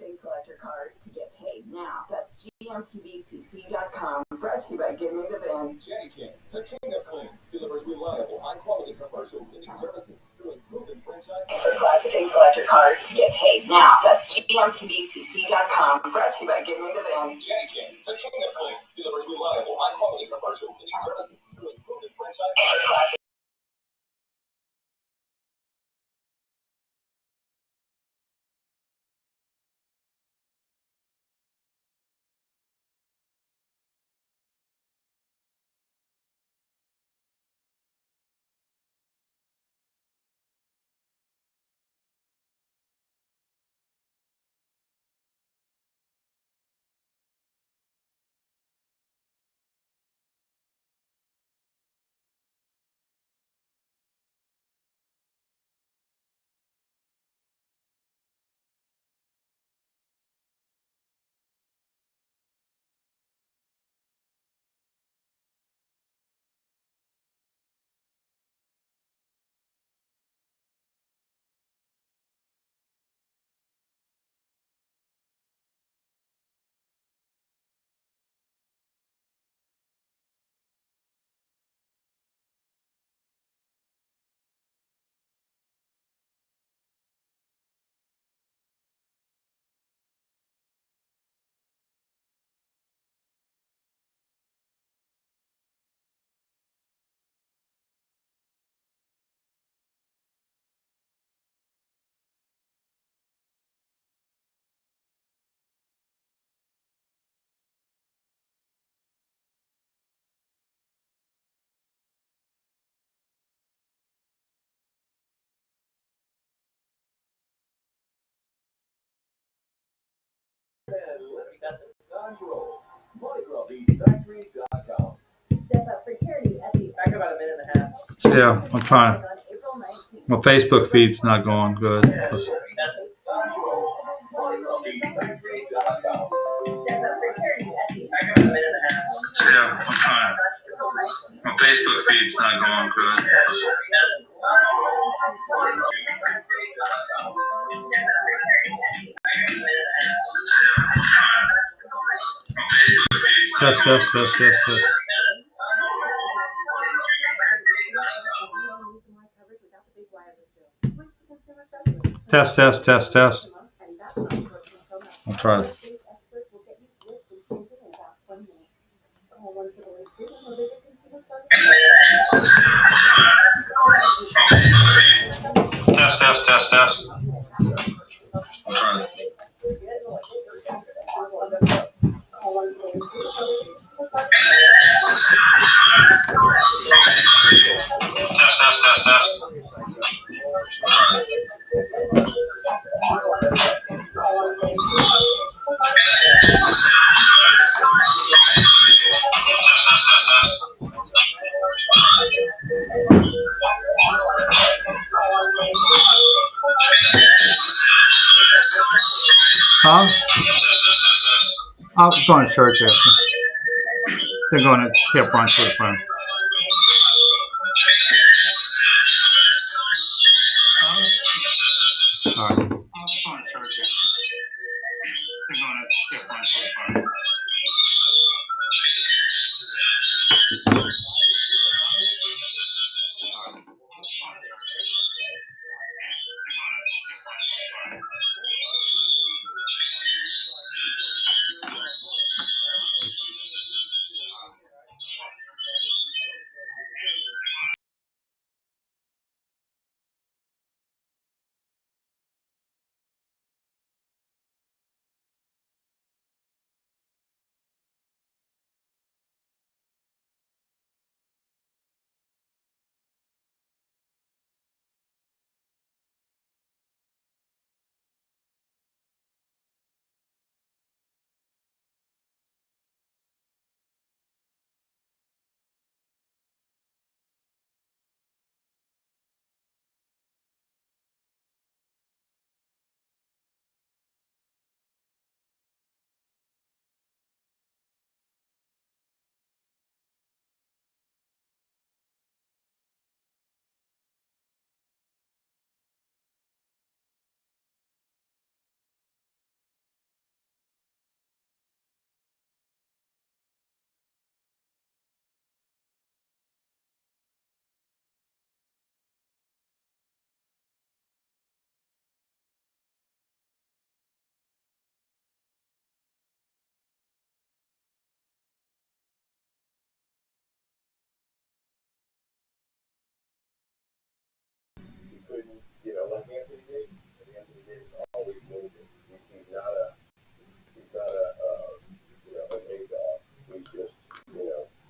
Classic collector cars to get paid now. That's gmtvcc.com. Brought to you by Give Me the Van. Jenny King, the king of clean, delivers reliable, high-quality commercial cleaning services through improved franchise. For classic collector cars to get paid now. That's gmtvcc.com. Brought to you by Give Me the Van. Jenny King, the king of clean, delivers reliable, high-quality commercial cleaning services through improved franchise. For classic Step up for charity at the back about a minute and a half. Yeah, I'm trying. My Facebook feed's not going good. Step up for charity at the back about a minute and a half. Yeah, I'm trying. My Facebook feed's not going good. Test. Test. I'll try it. Test. I'll try it. Test. Huh? I'm going to church after. They're going to get brunch with a friend. All right. I'm going to church after. They're going to get brunch with a friend.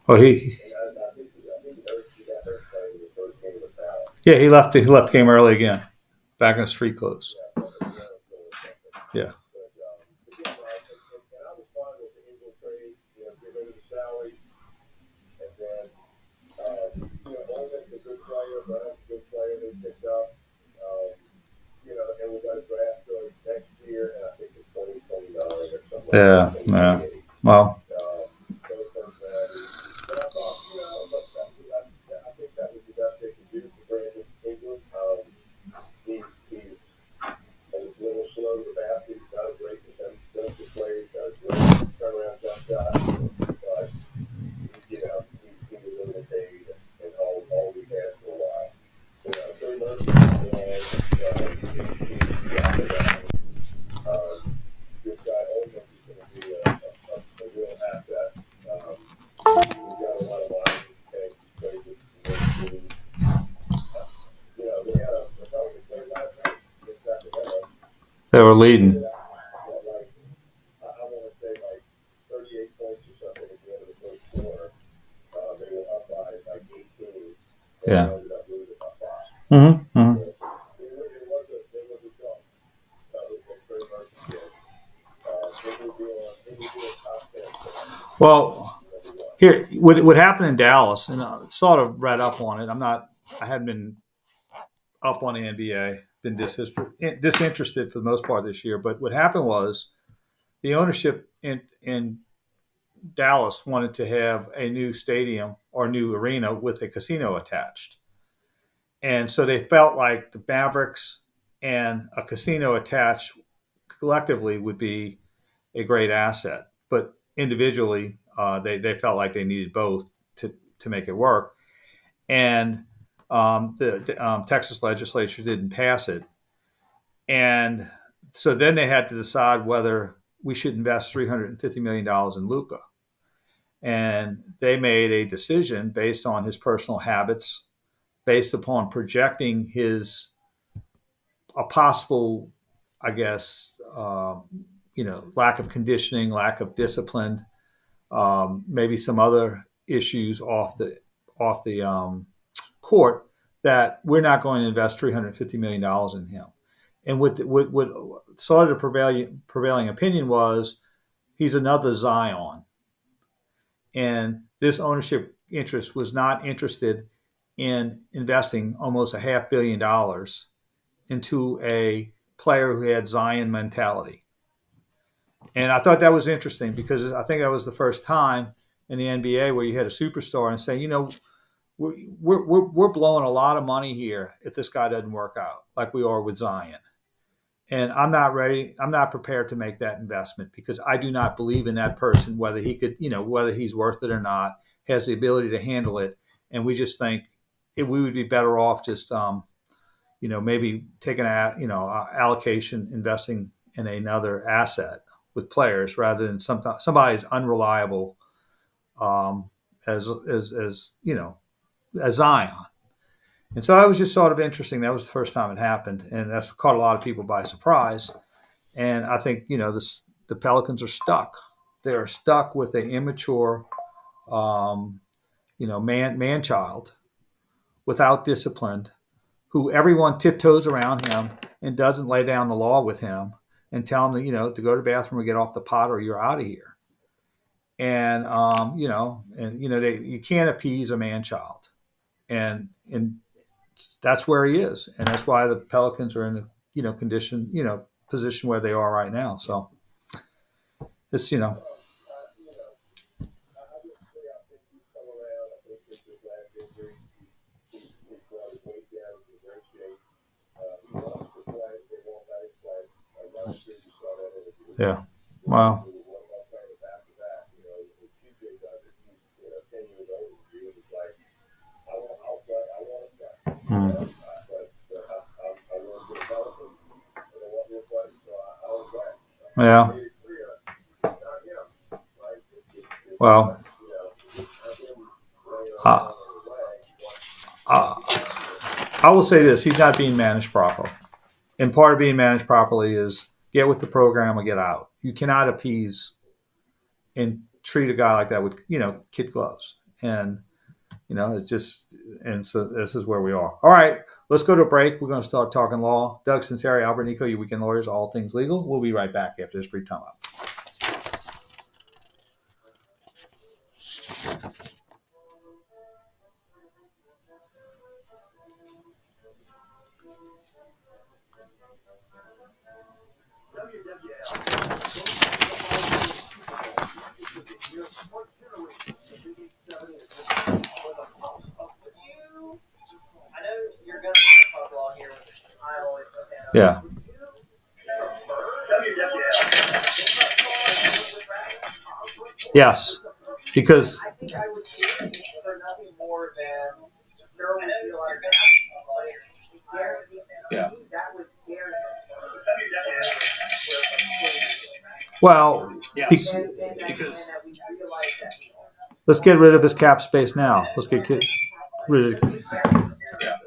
Oh, yeah, he left. He left the game early again, back in street clothes. Yeah. Yeah. Yeah. Well. They were leading. Yeah. Mm-hmm. Mm-hmm. Well, here, what happened in Dallas, and I sort of read up on it. I hadn't been up on the NBA, been disinterested for the most part this year. But what happened was the ownership in Dallas wanted to have a new stadium or new arena with a casino attached. And so they felt like the Mavericks and a casino attached collectively would be a great asset. But individually, they felt like they needed both to make it work. And the Texas legislature didn't pass it. And so then they had to decide whether we should invest $350 million in Luka. And they made a decision based on his personal habits, based upon projecting his a possible, I guess, lack of conditioning, lack of discipline, maybe some other issues off the court, that we're not going to invest $350 million in him. And what sort of the prevailing opinion was, he's another Zion, and this ownership interest was not interested in investing almost $500 million into a player who had Zion mentality. And I thought that was interesting because I think that was the first time in the NBA where you had a superstar and say, we're blowing a lot of money here if this guy doesn't work out like we are with Zion. And I'm not ready. I'm not prepared to make that investment because I do not believe in that person, whether he could, whether he's worth it or not, has the ability to handle it. And we just think we would be better off just, maybe taking allocation, investing in another asset with players rather than somebody's unreliable as as Zion. And so that was just sort of interesting. That was the first time it happened, and that's caught a lot of people by surprise. And I think the Pelicans are stuck. They are stuck with an immature, man child without discipline, who everyone tiptoes around him and doesn't lay down the law with him and tell him that to go to the bathroom or get off the pot or you're out of here. And you can't appease a man child, and that's where he is, and that's why the Pelicans are in the position where they are right now. So it's yeah, wow. Hmm. Yeah. Well, uh, uh, I will say this: he's not being managed properly. And part of being managed properly is get with the program or get out. You cannot appease and treat a guy like that with kid gloves. And it's just, and so this is where we are. All right, let's go to a break. We're going to start talking law. Doug Sunseri, Albert Nicaud, your weekend lawyers, all things legal. We'll be right back after this brief time out. Yeah. Yes, because yeah. Well, because let's get rid of his cap space now. Let's get rid of. Yeah.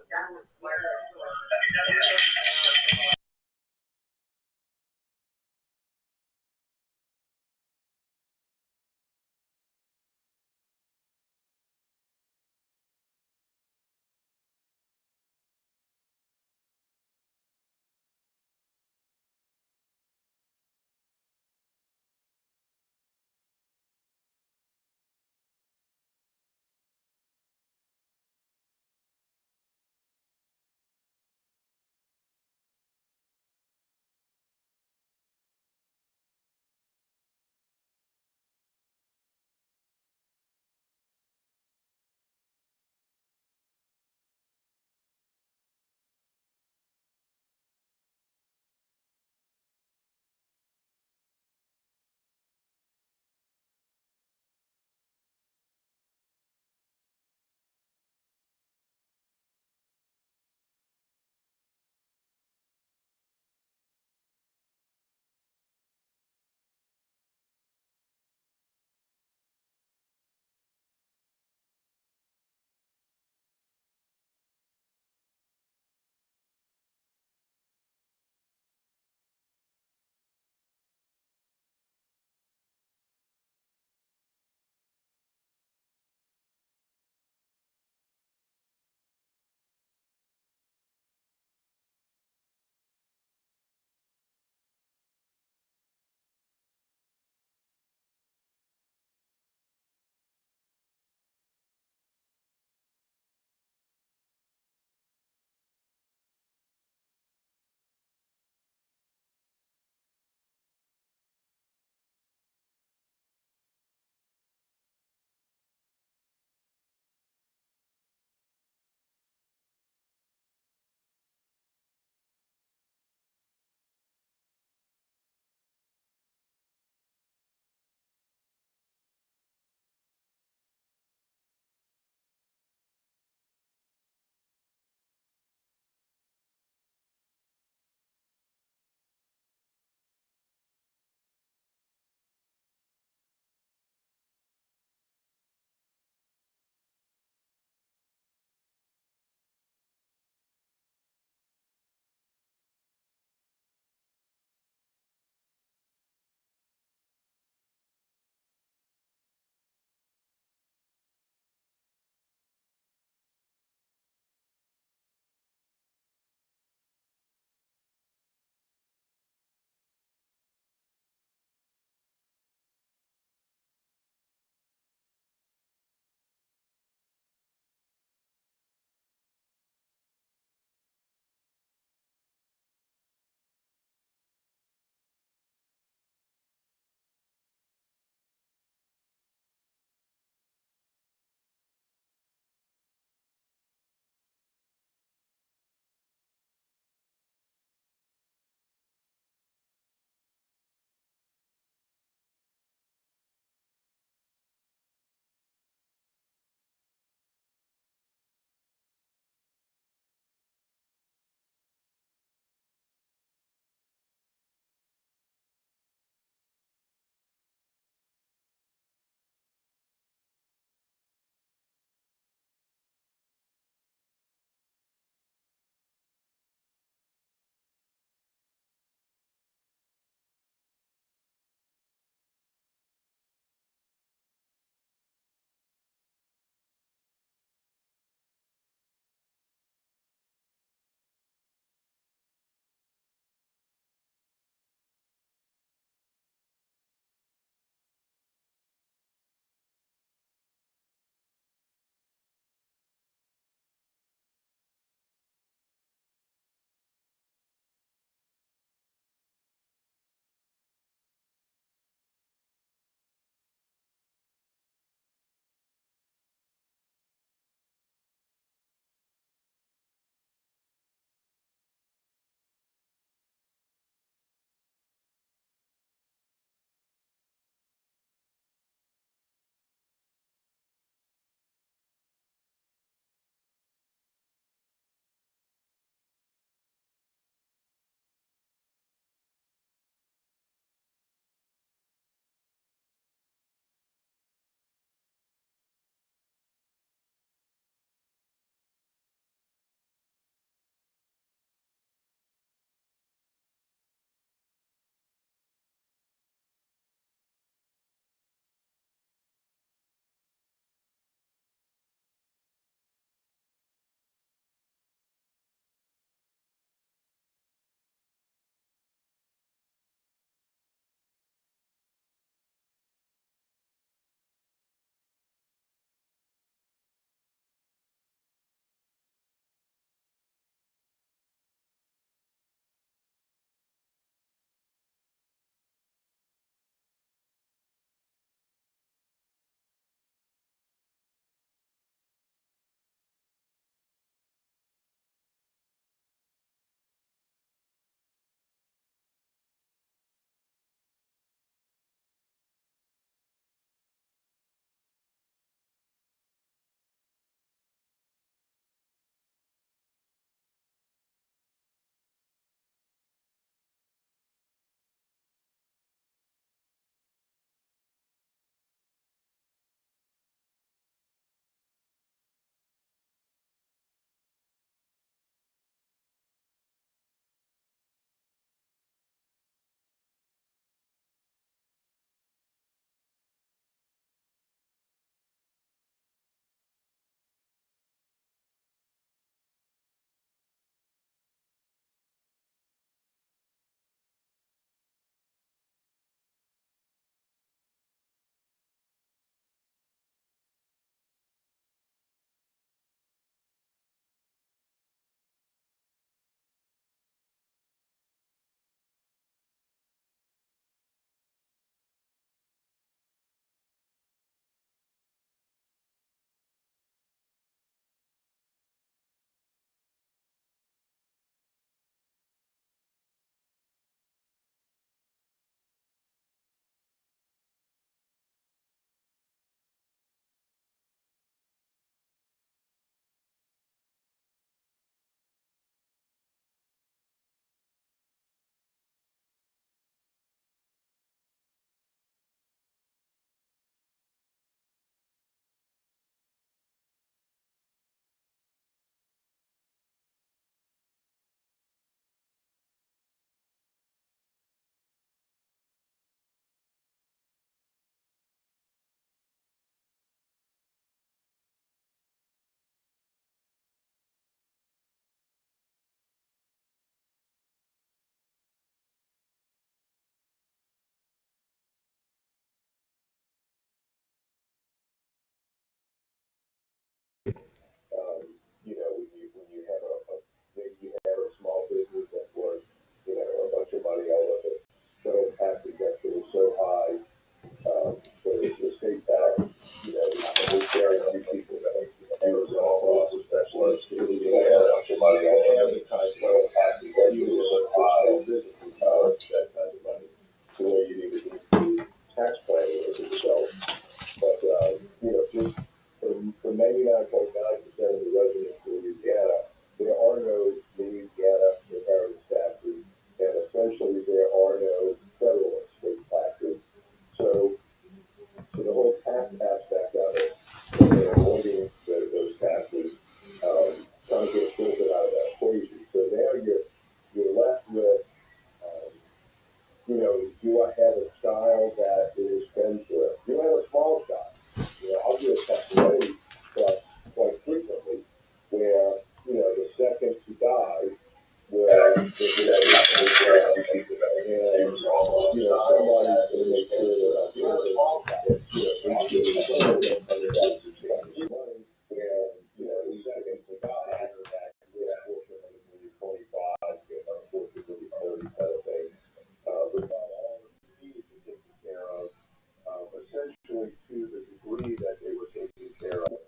Essentially to the degree that they were taken care of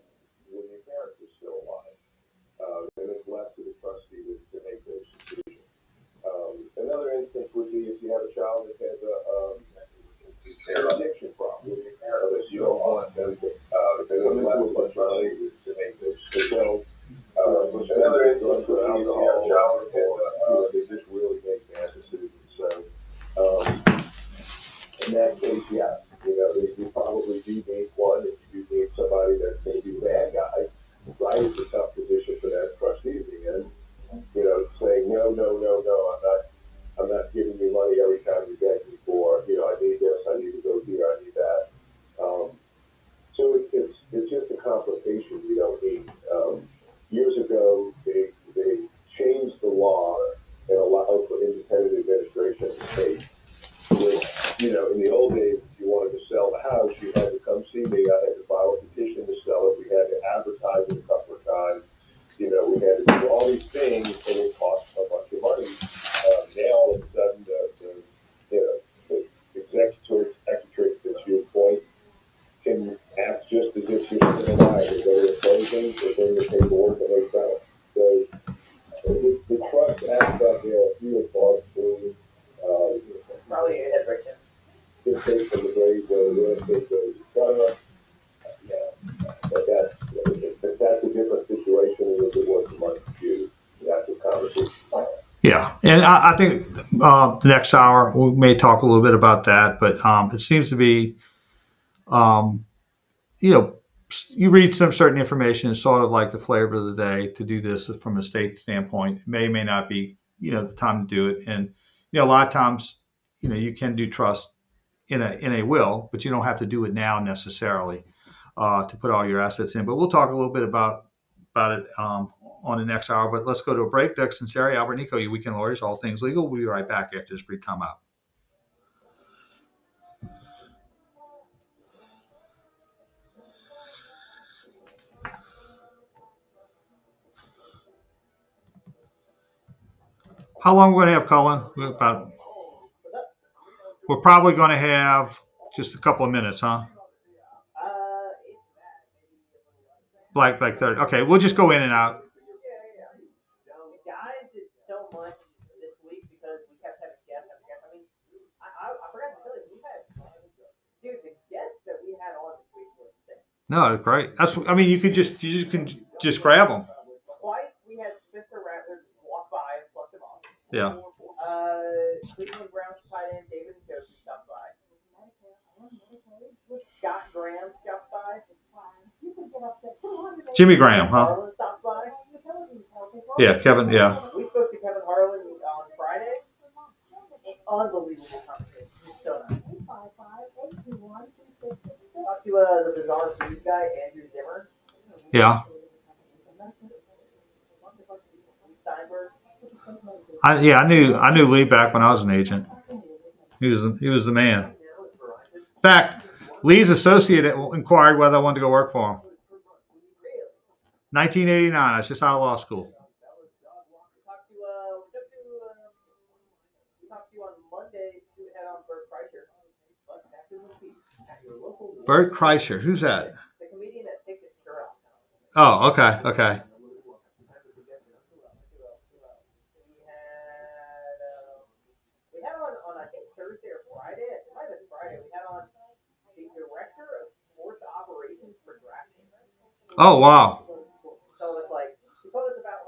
when your parents were still alive. And it's left to the trustee to make those decisions. Another instance would be if you have a child that has an addiction problem, that you don't want them to, they don't have a bunch of money to make those decisions. Another instance would be if you have a child that has, they just really make bad decisions. So, in that case, yes, you probably do need one, if you do need somebody that's going to be the bad guy, right? It's a tough position for that trustee to be in, saying, no, I'm not giving you money every time you beg me for, I need this, I need to go here, I need that. So it's just a complication we don't need. Years ago, they changed the law and allowed for independent administration of the state. Which, in the old days, if you wanted to sell the house, you had to come see me. I had to file a petition to sell it. We had to advertise it a couple of times. We had to do all these things, and it cost a bunch of money. Now, all of a sudden, the executor, to your point, can act just as if you're sitting alive. They go to the closing, they bring the paperwork, and they sell it. So, the trust aspect there, if you thought through, Probably your head breaks in. it takes from the grade where the real estate goes, et cetera. But that's a different situation than if it was amongst you. That's a conversation. Yeah, and I think the next hour we may talk a little bit about that, but it seems to be, you read some certain information, it's sort of like the flavor of the day to do this from a state standpoint. It may not be, the time to do it. And, a lot of times, you can do trust in a will, but you don't have to do it now necessarily to put all your assets in. But we'll talk a little bit about it on the next hour. But let's go to a break. Doug Sunseri, Albert Nicaud, your weekend lawyers, all things legal. We'll be right back after this brief time out. How long are we going to have, Colin? We're probably going to have just a couple of minutes, huh? Like 30. Okay, we'll just go in and out. The guys did so much this week because we kept having guests after guests. I mean, I forgot to tell you, the guests that we had on this week were insane. No, great. You can just grab them. Twice we had Spencer Rattler just walk by and pluck them off. Yeah. Cleveland Browns tight end David Njoku stopped by. Scott Graham stopped by. Jimmy Graham, huh? Harlan stopped by. Yeah, Kevin, yeah. We spoke to Kevin Harlan on Friday. An unbelievable conversation. He's so nice. Talked to the Bizarre Food guy, Andrew Zimmer. Yeah. Steinberg. I knew Lee back when I was an agent. He was the man. In fact, Lee's associate inquired whether I wanted to go work for him. 1989. I was just out of law school. We talked to you on Monday. We had on Bert Kreischer. Bert Kreischer, who's that? The comedian that takes his shirt off. Oh, okay. We had on I think Thursday or Friday. It might have been Friday. We had on the director of sports operations for DraftKings. Oh, wow. So it's like he told us about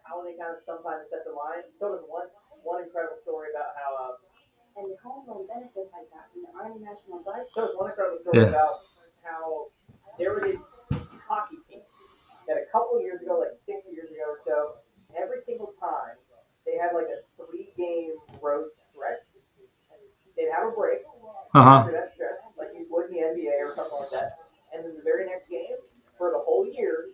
how they kind of sometimes set the lines. He told us one incredible story about how and the home loan benefit I got from the Army National Guard. There was one incredible story about how there was this hockey team that a couple years ago, like 6 years ago or so, every single time they had like a 3-game road stretch. They'd have a break after that stretch, like you would in the NBA or something like that. And then the very next game, for the whole year,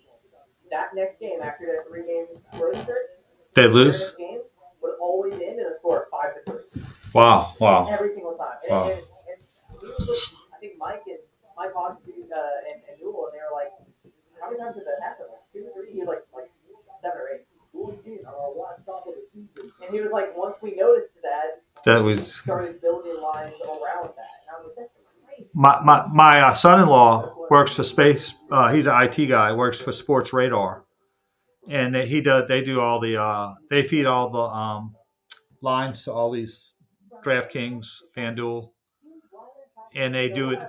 that next game after that 3-game road stretch, They lose. game would Wow. Wow. Every single time. Wow. And he was with, I think Mike Hoss and Newell, and they were like, how many times did that happen? Like 2 or 3? He was like 7 or 8. Well, he did on our last stop of the season. And he was like, once we noticed that we started building lines around that. And I was like, that's crazy. My son-in-law works for space. He's an IT guy. Works for Sports Radar, and they do all the they feed all the lines to all these DraftKings, FanDuel, and they do it. If I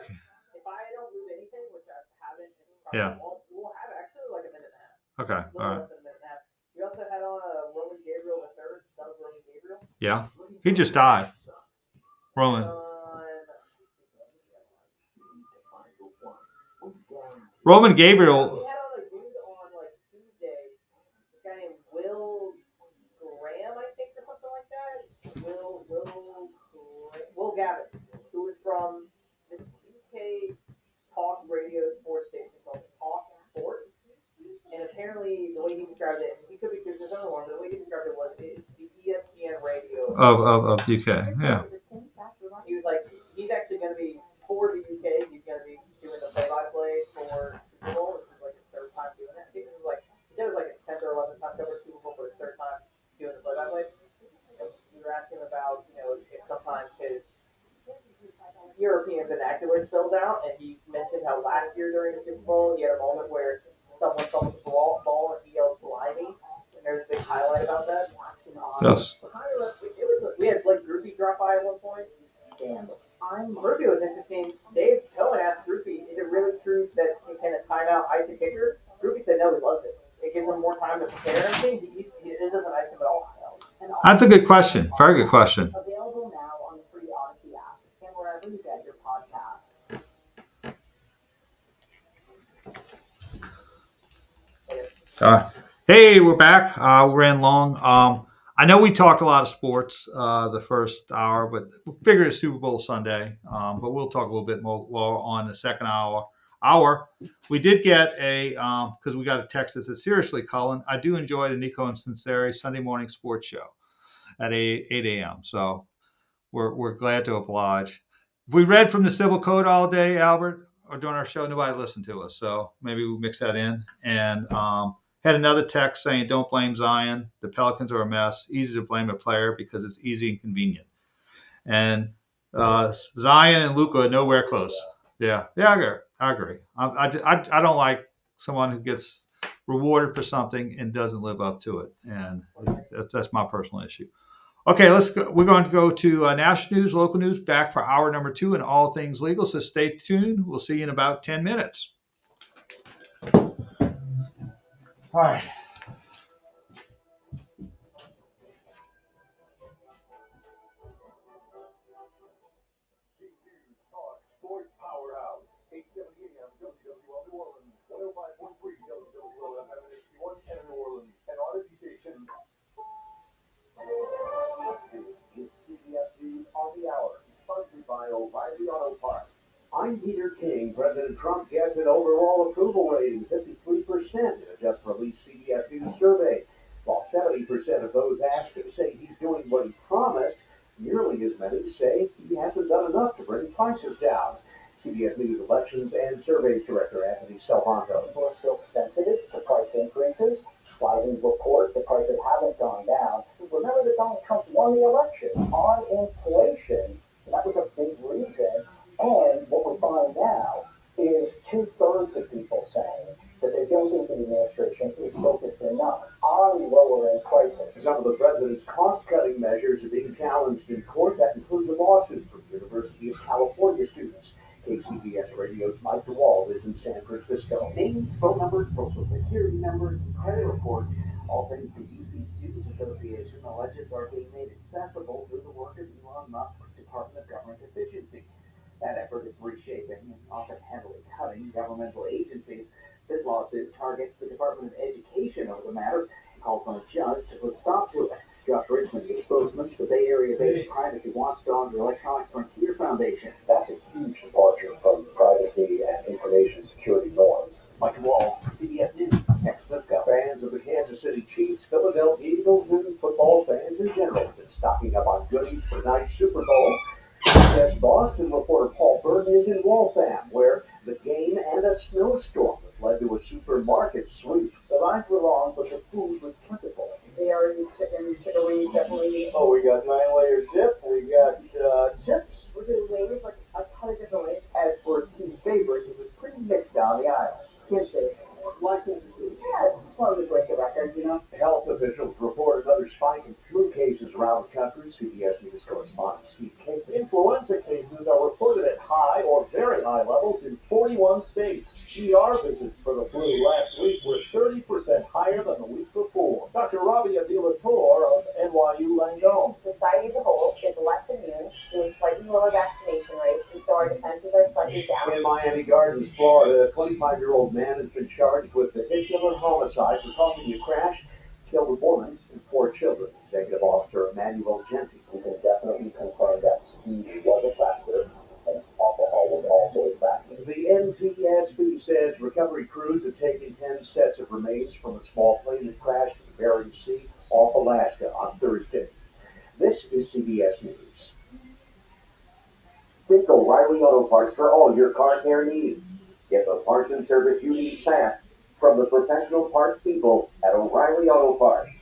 don't lose anything, which I haven't, Yeah. we'll have actually like a minute and a half. Okay. All right. Less than a minute and a half. We also had on Roman Gabriel III, son of Roman Gabriel. Yeah. He just died. Roman. Roman Gabriel. We had on a dude on like Tuesday, this guy named Will Graham, I think, or something like that. Will Gavin, who was from this UK talk radio sports station called Talk Sports. And apparently, the way he described it, he could be just another one, but the way he described it was it's the ESPN radio Of UK, yeah. He was like, he's actually going to be for the UK. He's going to be doing the play-by-play for Super Bowl. This is like his third time doing that. I think it was like his 10th or 11th time covering Super Bowl, but his third time doing the play-by-play. We were asking about, if sometimes his European vernacular spills out, and he mentioned how last year during the Super Bowl, he had a moment where someone fumbled the ball and he yelled "blimey," and there's a big highlight about that. Yes. We had Blake Groupie drop by at one point. Groupie was interesting. Dave Cohen asked Groupie, "Is it really true that he can a timeout ice a kicker?" Groupie said, "No, he loves it. It gives him more time to prepare and things. It doesn't ice him at all." That's a good question. Very good question. Available now on the free Odyssey app and wherever you get your podcasts. Hey, we're back. We ran long. I know we talked a lot of sports the first hour, but we figured it's Super Bowl Sunday. But we'll talk a little bit more on the second hour. We did get because we got a text that said, "Seriously, Colin, I do enjoy the Nico and Sunseri Sunday morning sports show at 8 a.m. So we're glad to oblige. If we read from the civil code all day, Albert, or during our show, nobody listened to us. So maybe we'll mix that in. And had another text saying, "Don't blame Zion. The Pelicans are a mess. Easy to blame a player because it's easy and convenient." And Zion and Luka are nowhere close. Yeah, I agree. I don't like someone who gets rewarded for something and doesn't live up to it, and that's my personal issue. Okay, let's go. We're going to go to national news, local news, back for hour number 2 and all things legal. So stay tuned. We'll see you in about 10 minutes. All right. Sports Powerhouse, 870 AM, WWL New Orleans, 105.3 WWL FM and HD1 and New Orleans, and Odyssey Station. This is CBS News on the Hour, sponsored by O'Reilly Auto Parts. I'm Peter King. President Trump gets an overall approval rating, 53%, in a just-released CBS News survey, while 70% of those asked say he's doing what he promised. Nearly as many say he hasn't done enough to bring prices down. CBS News elections and surveys director Anthony Salvanto. People are still sensitive to price increases. Biden report the prices haven't gone down. Remember that Donald Trump won the election on inflation. That was a big reason. And what we find now is 2/3 of people saying that they don't think the administration is focused enough on lowering prices. Some of the president's cost-cutting measures are being challenged in court. That includes a lawsuit from University of California students. KCBS Radio's Mike DeWald is in San Francisco. Names, phone numbers, social security numbers, and credit reports, all things the UC Student Association alleges are being made accessible through the work of Elon Musk's Department of Government Efficiency. That effort is reshaping and often heavily cutting governmental agencies. This lawsuit targets the Department of Education over the matter and calls on a judge to put a stop to it. Josh Richmond, the spokesman for the Bay Area-based privacy watchdog, the Electronic Frontier Foundation. That's a huge departure from privacy and information security norms. Mike Wall, CBS News, San Francisco. Fans of the Kansas City Chiefs, Philadelphia Eagles, and football fans in general Stocking up on goodies for tonight's Super Bowl. CBS Boston reporter Paul Burton is in Waltham, where the game and a snowstorm has led to a supermarket sweep. The lines were long, but the food was plentiful. JRE chicken wings, definitely. Oh, we got 9-layer dip. We got chips. We're doing wings, like a ton of different ways. As for team favorites, it was pretty mixed down the aisle. Kansas City. Why Kansas City? Yeah, just wanted to break the record, you know. Health officials report another spike in flu cases around the country. CBS News correspondent Steve King. Influenza cases are reported at high or very high levels in 41 states. ER visits for the flu last week were 30% higher than the week before. Dr. Rabia Villator of NYU Langone. Society as a whole is less immune, with slightly lower vaccination rates, and so our defenses are slightly down. In Miami Gardens, Florida, a 25-year-old man has been charged with vehicular homicide for causing a crash, killed a woman and 4 children. Executive Officer Emmanuel Genti. We can definitely confirm that speed was a factor and alcohol was also a factor. The NTSB says recovery crews have taken 10 sets of remains from a small plane that crashed in the Bering Sea off Alaska on Thursday. This is CBS News. Think O'Reilly Auto Parts for all your car care needs. Get the parts and service you need fast from the professional parts people at O'Reilly Auto Parts.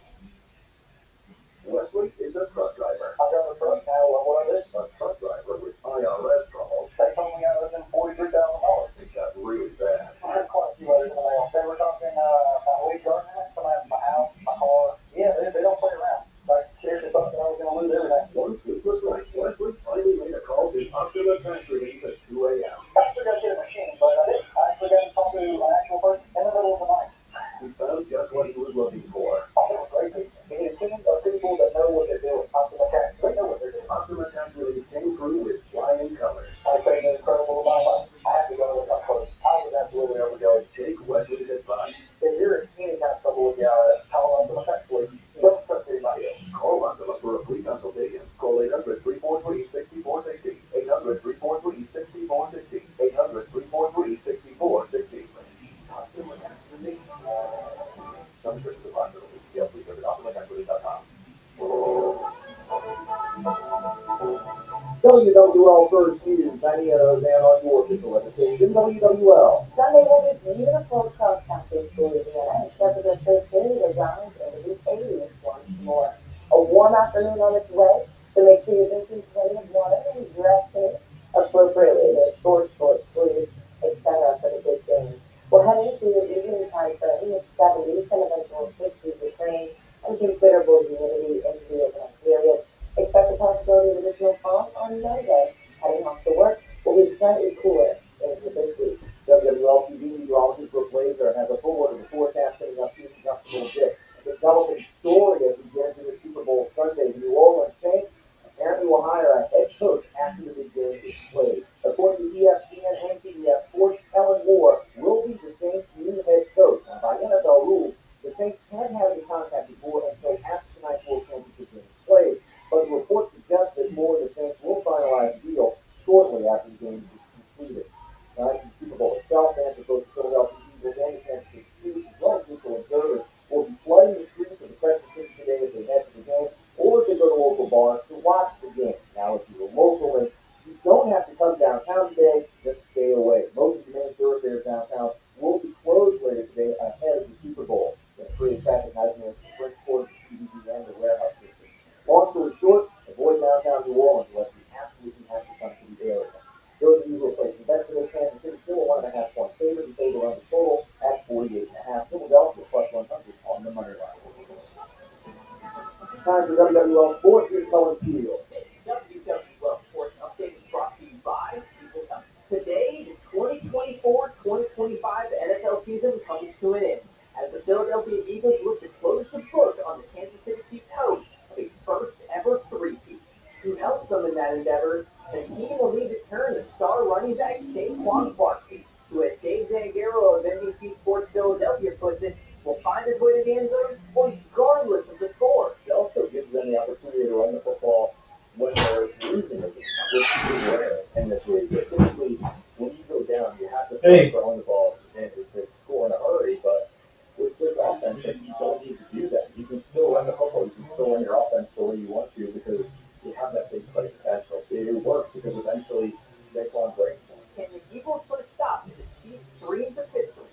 Wesley is a truck driver. I got a truck now. What is a truck driver with IRS troubles? They told me I was in $43,000. It got really bad. I had quite a few letters in the mail. They were talking about weed gardening, coming out of my house, my car. Yeah, they don't play around. Like, seriously, thought that I was going to lose everything. One sleepless night, Wesley finally made a call to Optima Tax Relief at 2 a.m. I forgot to get a machine, but I didn't. I forgot to talk to an actual person in the middle of the night. He found just what he was looking for. Oh, it was crazy. He had teams of people that know what they're doing. Optima Tax, they know what they're doing. Optima Tax Relief came through with flying colors. I say an incredible amount of money. I had to go to look up close. I was absolutely overjoyed. Take Wesley's advice. If you're in any kind of trouble with the IRS, call Optima Tax Relief. Don't trust anybody else. Call Optima for a free consultation. Call 800-343-6460. 800-343-6460. 800-343-6460. Optima Tax Relief. Some restrictions apply to the details. Please visit OptimaTaxRelief.com. WWL First News, 90 and on your official station, WWL. Sunday weather's even a full cross country to Louisiana, and President Thursday, the Giants introduced aliens once more. A warm afternoon on its way, so make sure you're drinking plenty of water and dressing appropriately. There's short sleeves, etc. for the big game. We'll head into the evening time frame with 70s and eventual 60s with rain and considerable humidity into the overnight period. Expect the possibility of additional fog on Monday. Heading off to work will be slightly cooler into this week. WWL TV meteorologist Brooke Blazer has a full look at the forecast coming up to just a little bit. A developing story as we get into the Super Bowl Sunday. The New Orleans Saints apparently will hire a head coach after the big game is played. According to ESPN and CBS Sports, Kellen Moore will be the Saints' new head coach. Now, by NFL rules, the Saints can't have any contact with Moore until after tonight's World Championship game is played. But the reports suggest that Moore and the Saints will finalize the deal shortly after the game is completed. Now, as for the Super Bowl itself, fans of both the Philadelphia Eagles and the Kansas City Chiefs, as well as neutral observers, will be flooding the streets of the Crescent City today as they head to the game, or if they go to local bars to watch the game. Now, if you're local and you don't have to come downtown today, just stay away. Most of the main thoroughfares downtown will be closed later today ahead of the Super Bowl. The creative traffic nightmares in the French Quarter, the CBD, and the warehouse district. Long story short, avoid downtown New Orleans unless you absolutely have to come to the area. Those of you who are placing bets today, Kansas City still a 1.5 point favorite in favor on the total at 48.5. Philadelphia plus 100 on the money line. Time for WWL Sports. Here's Cullen Steele. WWL Sports Update is brought to you by People's Health. Today, the 2024-2025 NFL season comes to an end as the Philadelphia Eagles look to close the book on the Kansas City Chiefs' host of a first-ever three-peat. To help them in that endeavor, the team will need to turn to star running back Saquon Barkley, who, as Dave Zangaro of NBC Sports Philadelphia puts it, will find his way to the end zone regardless of the score. It also gives them the opportunity to run the football when they're losing it, which is rare in this league. But typically, when you go down, you have to run the ball and to score in a hurry. But with this offense, you don't need to do that. You can still run the football. You can still run your offense. offensively you want to because you have that big play potential. It works because eventually Saquon breaks. Can the Eagles put a stop to the Chiefs' dreams of history?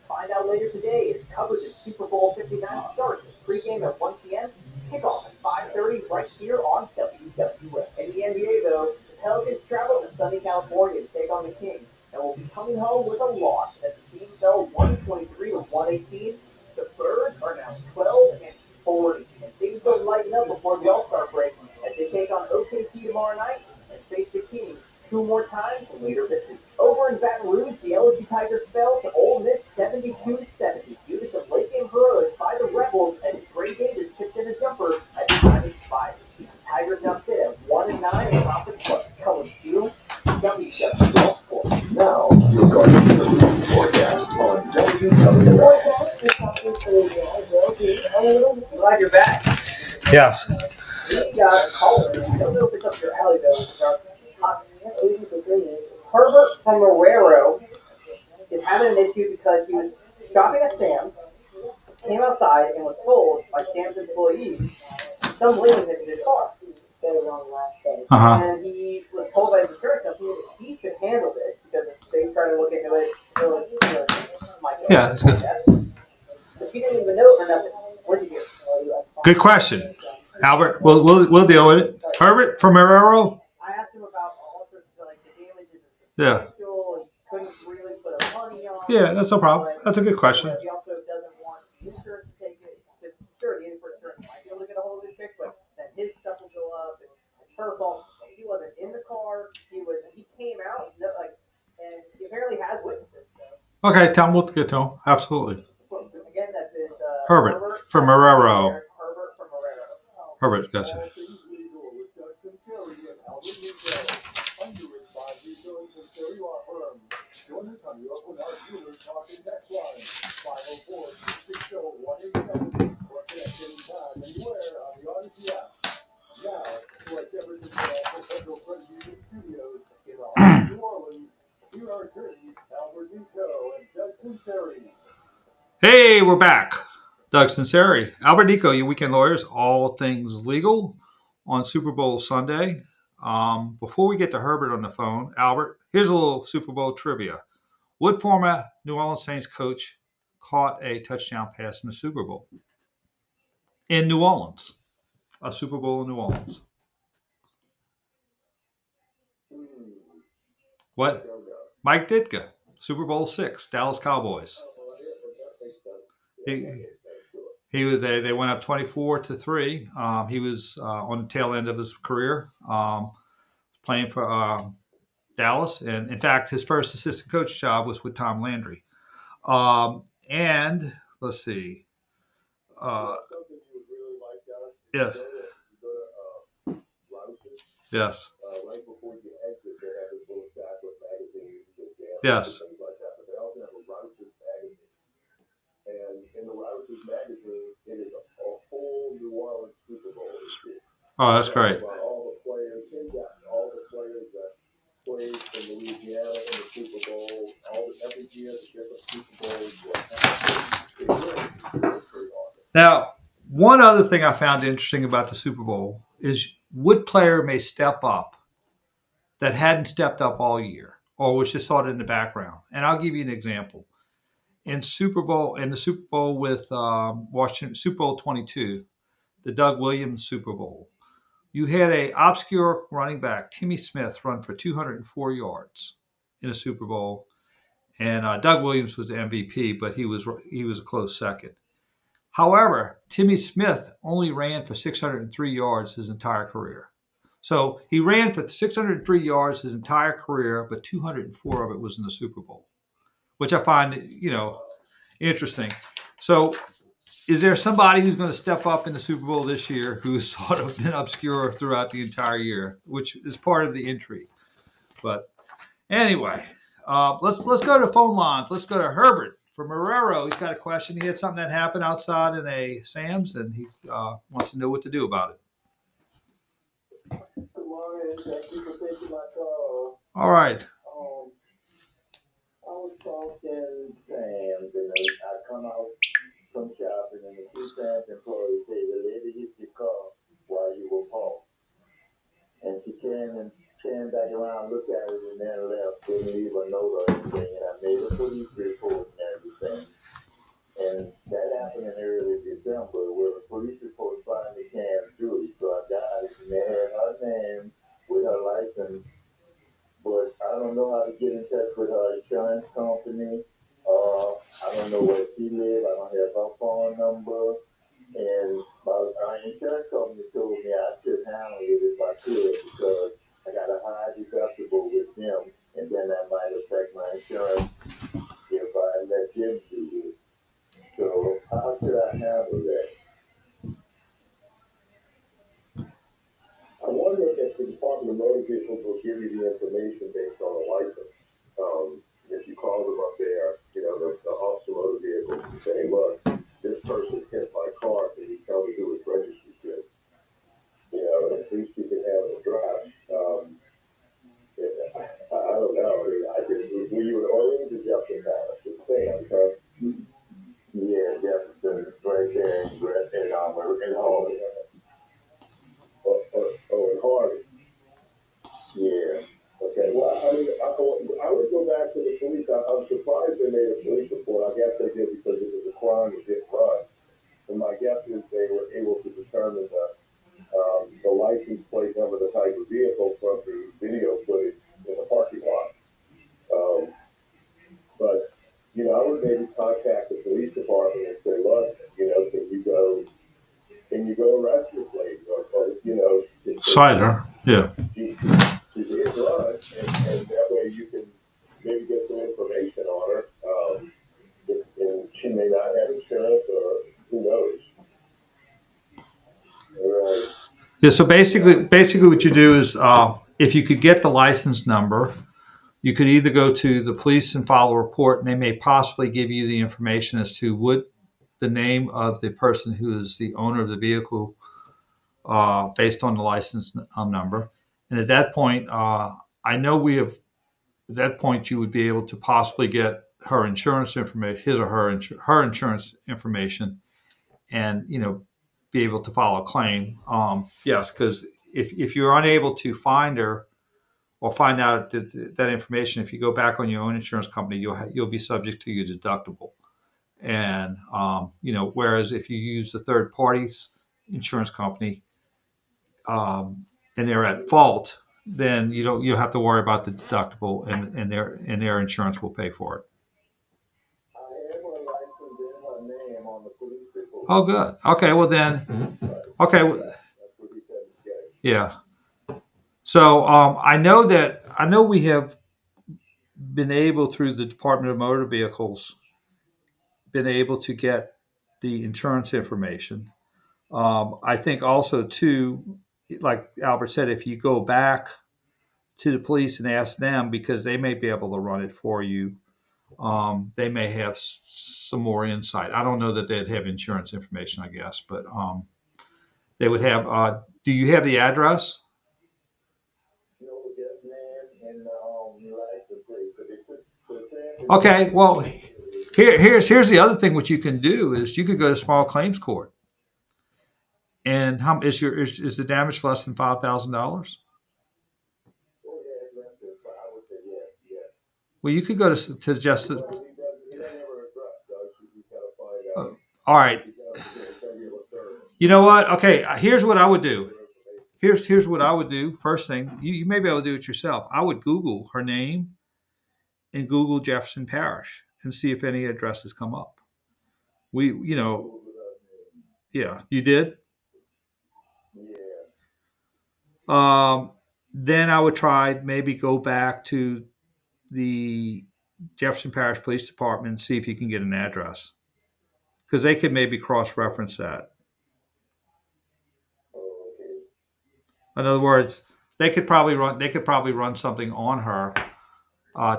Find out later today as coverage of Super Bowl 59 starts. Pregame at 1 p.m. Kickoff at 5:30 right here on WWF. In the NBA, though, the Pelicans travel to sunny California to take on the Kings and will be coming home with a loss as the team fell 123 to 118. The Birds are now 12 and 40, and things don't lighten up before the All-Star break as they take on OKC tomorrow night and face the Kings 2 more times later this week. Over in Baton Rouge, the LSU Tigers fell to Ole Miss 72-70 due to some late game heroics by the Rebels, and Gray Davis chipped in a jumper as the time expired. The Tigers now sit at 1-9 in conference play. Cullen Steele, WWL Sports. Now, you're going to the forecast on WWF. Glad you're back. Yes. We got a caller. I don't know if it's up your alley though. It's about hot 80 degrees. Herbert from Marrero is having an issue because he was shopping at Sam's, came outside and was told by Sam's employees some lien hit his car. Very long last day. And he was told by his insurance company that he should handle this because if they try to look into it, it was my job. Yeah, that's good. But she didn't even know or nothing. What'd you hear? Good question, Albert. We'll deal with it. Herbert from Marrero. I asked him about all sorts of like the damages Yeah. and couldn't really put a money on it. Yeah, that's no problem. That's a good question. He also doesn't want the insurance to take it because sure the insurance might be able to get a hold of his chick, but then his stuff will go up and it's her fault. He wasn't in the car. He came out and he apparently has witnesses. So. Okay, tell him we'll get to him. Absolutely. Again, that's his Herbert from Marrero. Herbert from Marrero. Herbert, gotcha. Join us on the Oakland Art Jewelers Talking Text Line, 504-660-1870, or connect anytime, anywhere on the Odyssey app. Now, like Jefferson Federal Credit Union Studios in New Orleans, here are attorneys Albert Nicaud and Doug Sunseri. Hey, we're back. Doug Sunseri, Albert Nicaud, your weekend lawyers, all things legal on Super Bowl Sunday. Before we get to Herbert on the phone, Albert, here's a little Super Bowl trivia. What former New Orleans Saints coach caught a touchdown pass in the Super Bowl? In New Orleans. A Super Bowl in New Orleans. What? Mike Ditka. Super Bowl LIX, Dallas Cowboys. They went up 24-3. He was on the tail end of his career, playing for Dallas, and in fact, his first assistant coach job was with Tom Landry. And let's see. Yes. Yes. Right before you exit, they have this little stack with magazines and Yes. things like that. But they also have a Rouse's magazine. And in the Rouse's magazine, it is a whole New Orleans Super Bowl issue. Oh, that's great. About all the players, all the players that played in Louisiana in the Super Bowl, every year the different Super Bowls were happening. Now, one other thing I found interesting about the Super Bowl is what player may step up that hadn't stepped up all year or was just sort of in the background. And I'll give you an example. In the Super Bowl with Washington, Super Bowl 22, the Doug Williams Super Bowl, you had a obscure running back, Timmy Smith, run for 204 yards in a Super Bowl. And Doug Williams was the MVP, but he was a close second. However, Timmy Smith only ran for 603 yards his entire career. So he ran for 603 yards his entire career, but 204 of it was in the Super Bowl, which I find, interesting. So is there somebody who's going to step up in the Super Bowl this year who's sort of been obscure throughout the entire year, which is part of the intrigue? But anyway, let's go to phone lines. Let's go to Herbert from Marrero. He's got a question. He had something that happened outside in a Sam's, and he wants to know what to do about it. Good morning. Thank you for taking my call. All right. I was talking Sam's, and I come out from shopping, and the two Sam's employees say, the lady hit your car while came back around, looked at it, and then left. Didn't leave a note or anything. And I made a police report and everything. And that happened in early December, where the police report finally came through. So I got it, and they had her name with her license. But I don't know how to get in touch with her insurance company. I don't know where she lives. I don't have her phone number. And my insurance company told me I should handle it if I could because I got a high deductible with them, and then that might affect my insurance if I let them do it. So how should I handle that? I wonder if the Department of Motor Vehicles will give you the information based on a license. If you call them up there, the Office of Motor Vehicles and say, look, this person hit my car, can you tell me who it's registered to? At least you can have it address. I don't know. Were you in Orleans or Jefferson Parish? It's Sam, huh? Yeah, Jefferson, right there in Harvey. In Harvey. Yeah. Okay. Well, I would go back to the police. I'm surprised they made a police report. I guess they did because it was a crime that didn't run. And my guess is they were able to determine the license plate number, the type of vehicle from the video footage in the parking lot. But I would maybe contact the police department and say, look, can you go arrest this lady? Or Cider, yeah. She did run, and that way you can maybe get some information on her. And she may not have insurance, or who knows. All right. Yeah. So basically, what you do is, if you could get the license number, you could either go to the police and file a report, and they may possibly give you the information as to what the name of the person who is the owner of the vehicle, based on the license number. And at that point, I know at that point you would be able to possibly get her insurance information, his or her insurance information, and be able to file a claim. Yes, because if you're unable to find her or find out that information, if you go back on your own insurance company, you'll be subject to your deductible. And whereas if you use the third party's insurance company, and they're at fault, then you'll have to worry about the deductible, and their insurance will pay for it. I have a license in her name on the police report. Oh, good. Okay, well then, okay, That's what he said to get. yeah. So I know we have been able, through the Department of Motor Vehicles, been able to get the insurance information. I think also too, like Albert said, if you go back to the police and ask them, because they may be able to run it for you, they may have some more insight. I don't know that they'd have insurance information, I guess, but they would have. Do you have the address? Okay, well, here's the other thing. What you can do is you could go to small claims court. And how is the damage less than $5,000? Well, you could go to justice. All right. You know what? Okay, here's what I would do. Here's what I would do. First thing, you may be able to do it yourself. I would Google her name and Google Jefferson Parish and see if any addresses come up. Yeah, you did? Then I would try maybe go back to the Jefferson Parish Police Department and see if you can get an address, because they could maybe cross-reference that. In other words, they could probably run something on her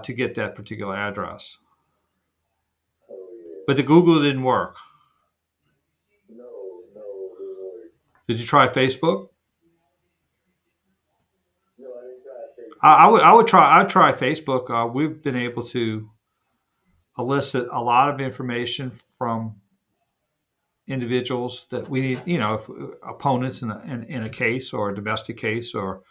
to get that particular address. But the Google didn't work. Did you try Facebook? I'd try Facebook. We've been able to elicit a lot of information from individuals that we need, opponents in a case, or a domestic case, or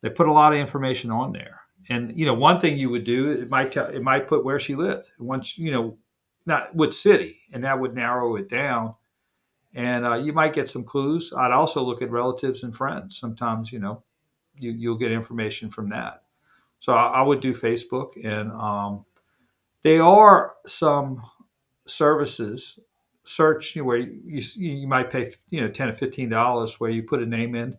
They put a lot of information on there. And one thing you would do, it might put where she lived. Once not what city, and that would narrow it down. And you might get some clues. I'd also look at relatives and friends. Sometimes you'll get information from that. So I would do Facebook, and there are some services search where you might pay $10 or $15 where you put a name in,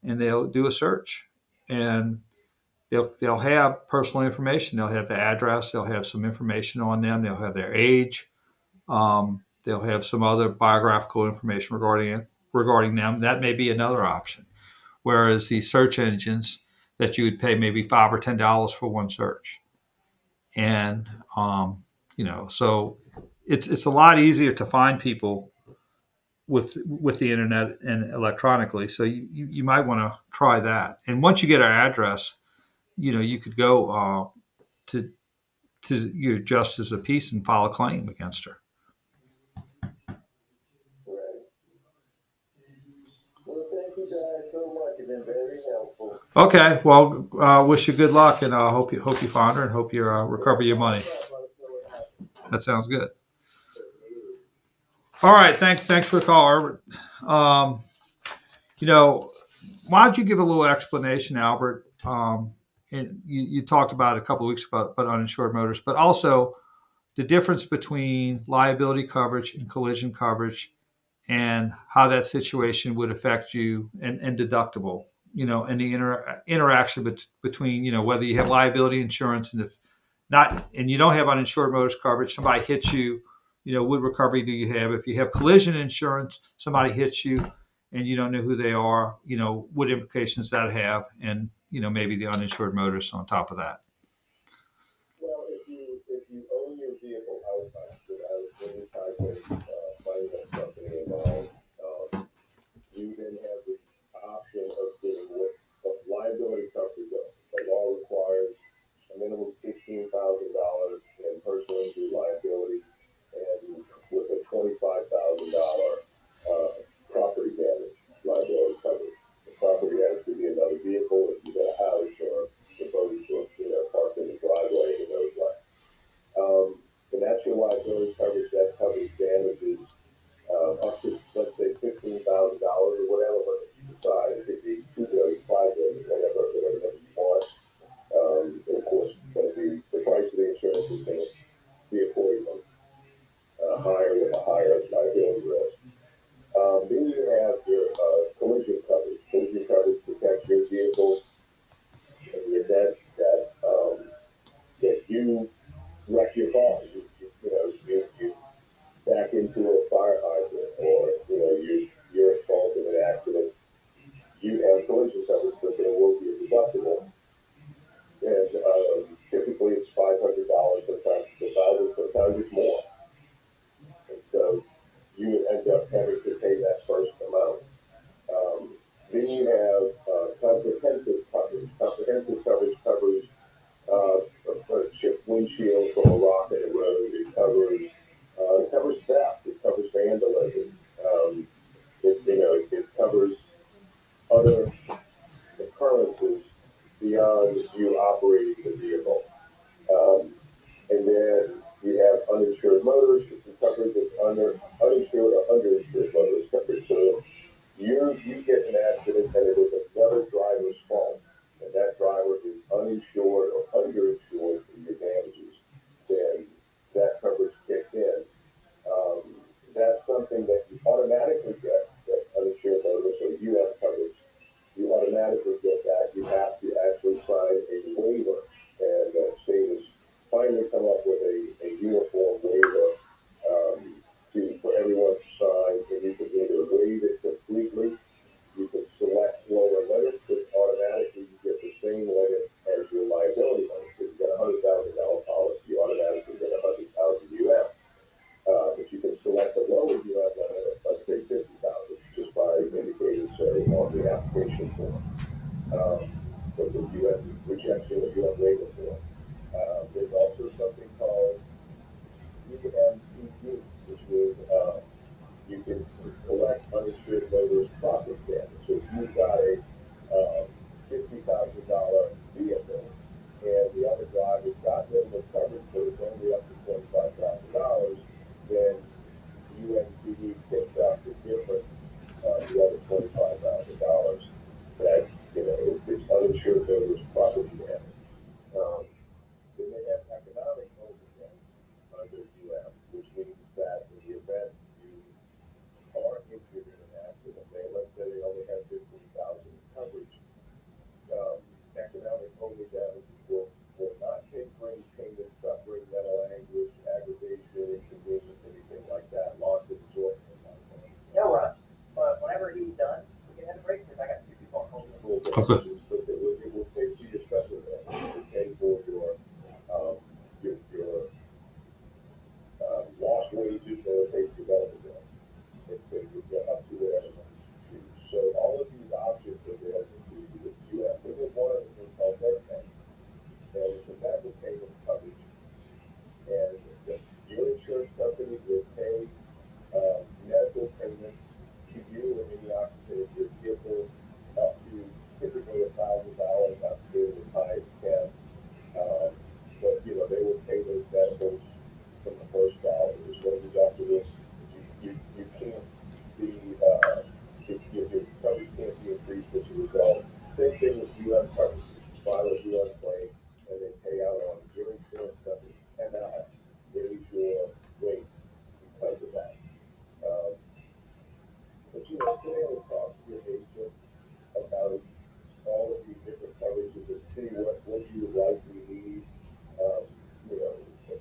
and they'll do a search, and they'll have personal information. They'll have the address. They'll have some information on them. They'll have their age. They'll have some other biographical information regarding them. That may be another option. Whereas the search engines that you would pay maybe $5 or $10 for one search, and so it's a lot easier to find people with the internet and electronically. So you might want to try that. And once you get our address, you could go to your justice of peace and file a claim against her. Well, thank you guys so much. You've been very helpful. Okay, well, wish you good luck, and I hope you find her, and hope you recover your money. That sounds good. All right, thanks for the call, Albert. Why don't you give a little explanation, Albert? And you talked about it a couple of weeks about uninsured motorists, but also the difference between liability coverage and collision coverage, and how that situation would affect you, and deductible, and the interaction between, whether you have liability insurance, and if not, and you don't have uninsured motorist coverage, somebody hits you, what recovery do you have? If you have collision insurance, somebody hits you and you don't know who they are, what implications that have, and, maybe the uninsured motorist on top of that. Well, if you own your vehicle outright without any type of finance company involved, you then have the option of getting what liability coverage does. The law requires a minimum $15,000 in personal injury liability, and with a $25,000 property damage liability coverage. The property has to be another vehicle, if you got a house or the boat, parked in the driveway, and those like. And that's your liability coverage. That covers damages up to, let's say, $15,000 or whatever, but you decide it could be $2 million, $5 million, whatever you want. And of course, the price of the insurance is going to be accordingly higher with a higher liability risk. Then you have your collision coverage. Collision coverage protects your vehicle in the event that you wreck your car. You back into a fire hydrant, or you're at fault in an accident. You have collision coverage, but there will be a deductible, and typically it's $500. Sometimes it's $1,000. Sometimes it's more. And so you would end up having to pay that first amount. Then you have comprehensive coverage. Comprehensive coverage covers a chip windshield from a rock in the road. It covers theft. It covers vandalism. It covers other occurrences beyond you operating the vehicle. And then you have uninsured motorists. It covers uninsured or underinsured motorist coverage. So you get an accident and it was another driver's fault, and that driver is uninsured or underinsured for your damages, then that coverage kicks in. That's something that you automatically get, that uninsured motorist, or you have coverage. You automatically get that. You have to actually sign a waiver, and the state has finally come up with a uniform waiver for everyone to sign, and you can either waive it completely. You can select lower limits, but automatically you get the same limit as your liability limit. If you get a $100,000 policy, you automatically get $100,000 US. But you can select a lower US limit, let's say $50,000, just by indicating so on the application form. For the US rejection of US waiver form. There's also something called EMTD, which means you can collect uninsured motorist property damage. So if you've got a $50,000 Okay. But it will pay for your special event. It will pay for your lost wages, or it pays your medical bill. It will up to whatever you choose. So all of these options are available to you if you have. We did one of them called MedPay, and it's a medical payment coverage, and your insurance company will pay medical payments to you and any occupant of your vehicle up to typically $1,000, up to as high as 10. But they will pay those medicals from the first dollar. There's no deductible. You can't be your coverage can't be increased as a result. Same thing with U.S. coverage. File a U.S. claim and they pay out on your insurance company cannot raise your rate because of that. But today we'll talk to your agent about all of these different coverages and see what you would likely need. Um,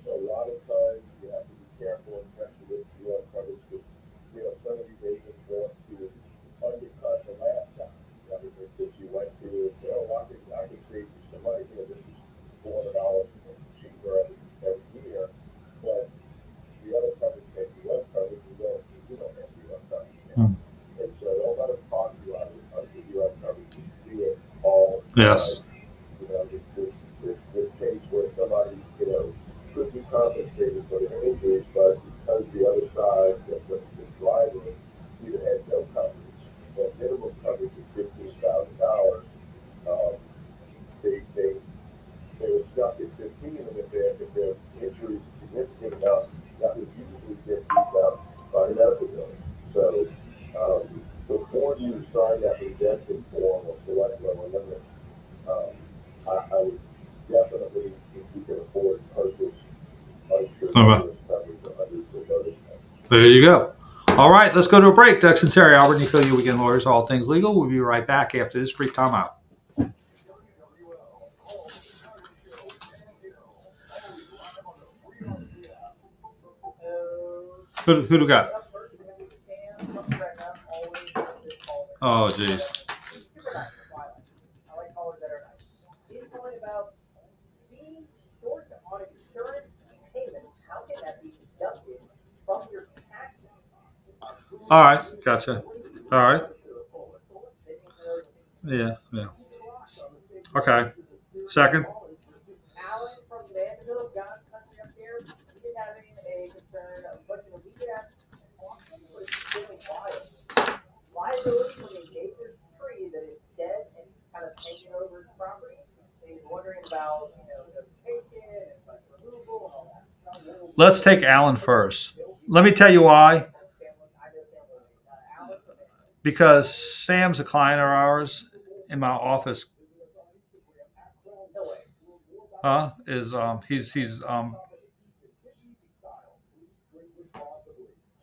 a lot of times you have to be careful, especially with U.S. coverage, because some of these agents want to undercut the last time. That you went to, I can save you some money. This is $400 cheaper every year, but the other coverage has U.S. coverage, you don't have U.S. coverage. Hmm. And so don't let them talk you out of the U.S. coverage. You see it all the Yes. time. This case where somebody, could be compensated for their injuries, but because the other side, the driver, either had no coverage, or minimum coverage of $15,000, they were stuck at 15, and if their injury is significant enough, that would usually get beat up by medical bills. So before you sign that redemption form or select level limit, I would definitely, if you can afford, purchase uninsured motorist coverage or uninsured motorist coverage. There you go. All right, let's go to a break. Sunseri, Albert Nicaud, your weekend lawyers, all things legal. We'll be right back after this brief timeout. Who do we got? Oh, jeez. I like callers that are nice. He's calling about being short on insurance payments. How can that be deducted from your taxes? All right, gotcha. All right. Yeah. Okay. Second. Alan from Vanderbilt, God's country up here, he is having a concern of a question that we get asked often, but it's really wild. Liability from a neighbor's tree that is dead and kind of hanging over his property. And he's wondering about, notification and removal and all that. Let's take Alan first. Let me tell you why. Because Sam's a client of ours in my office.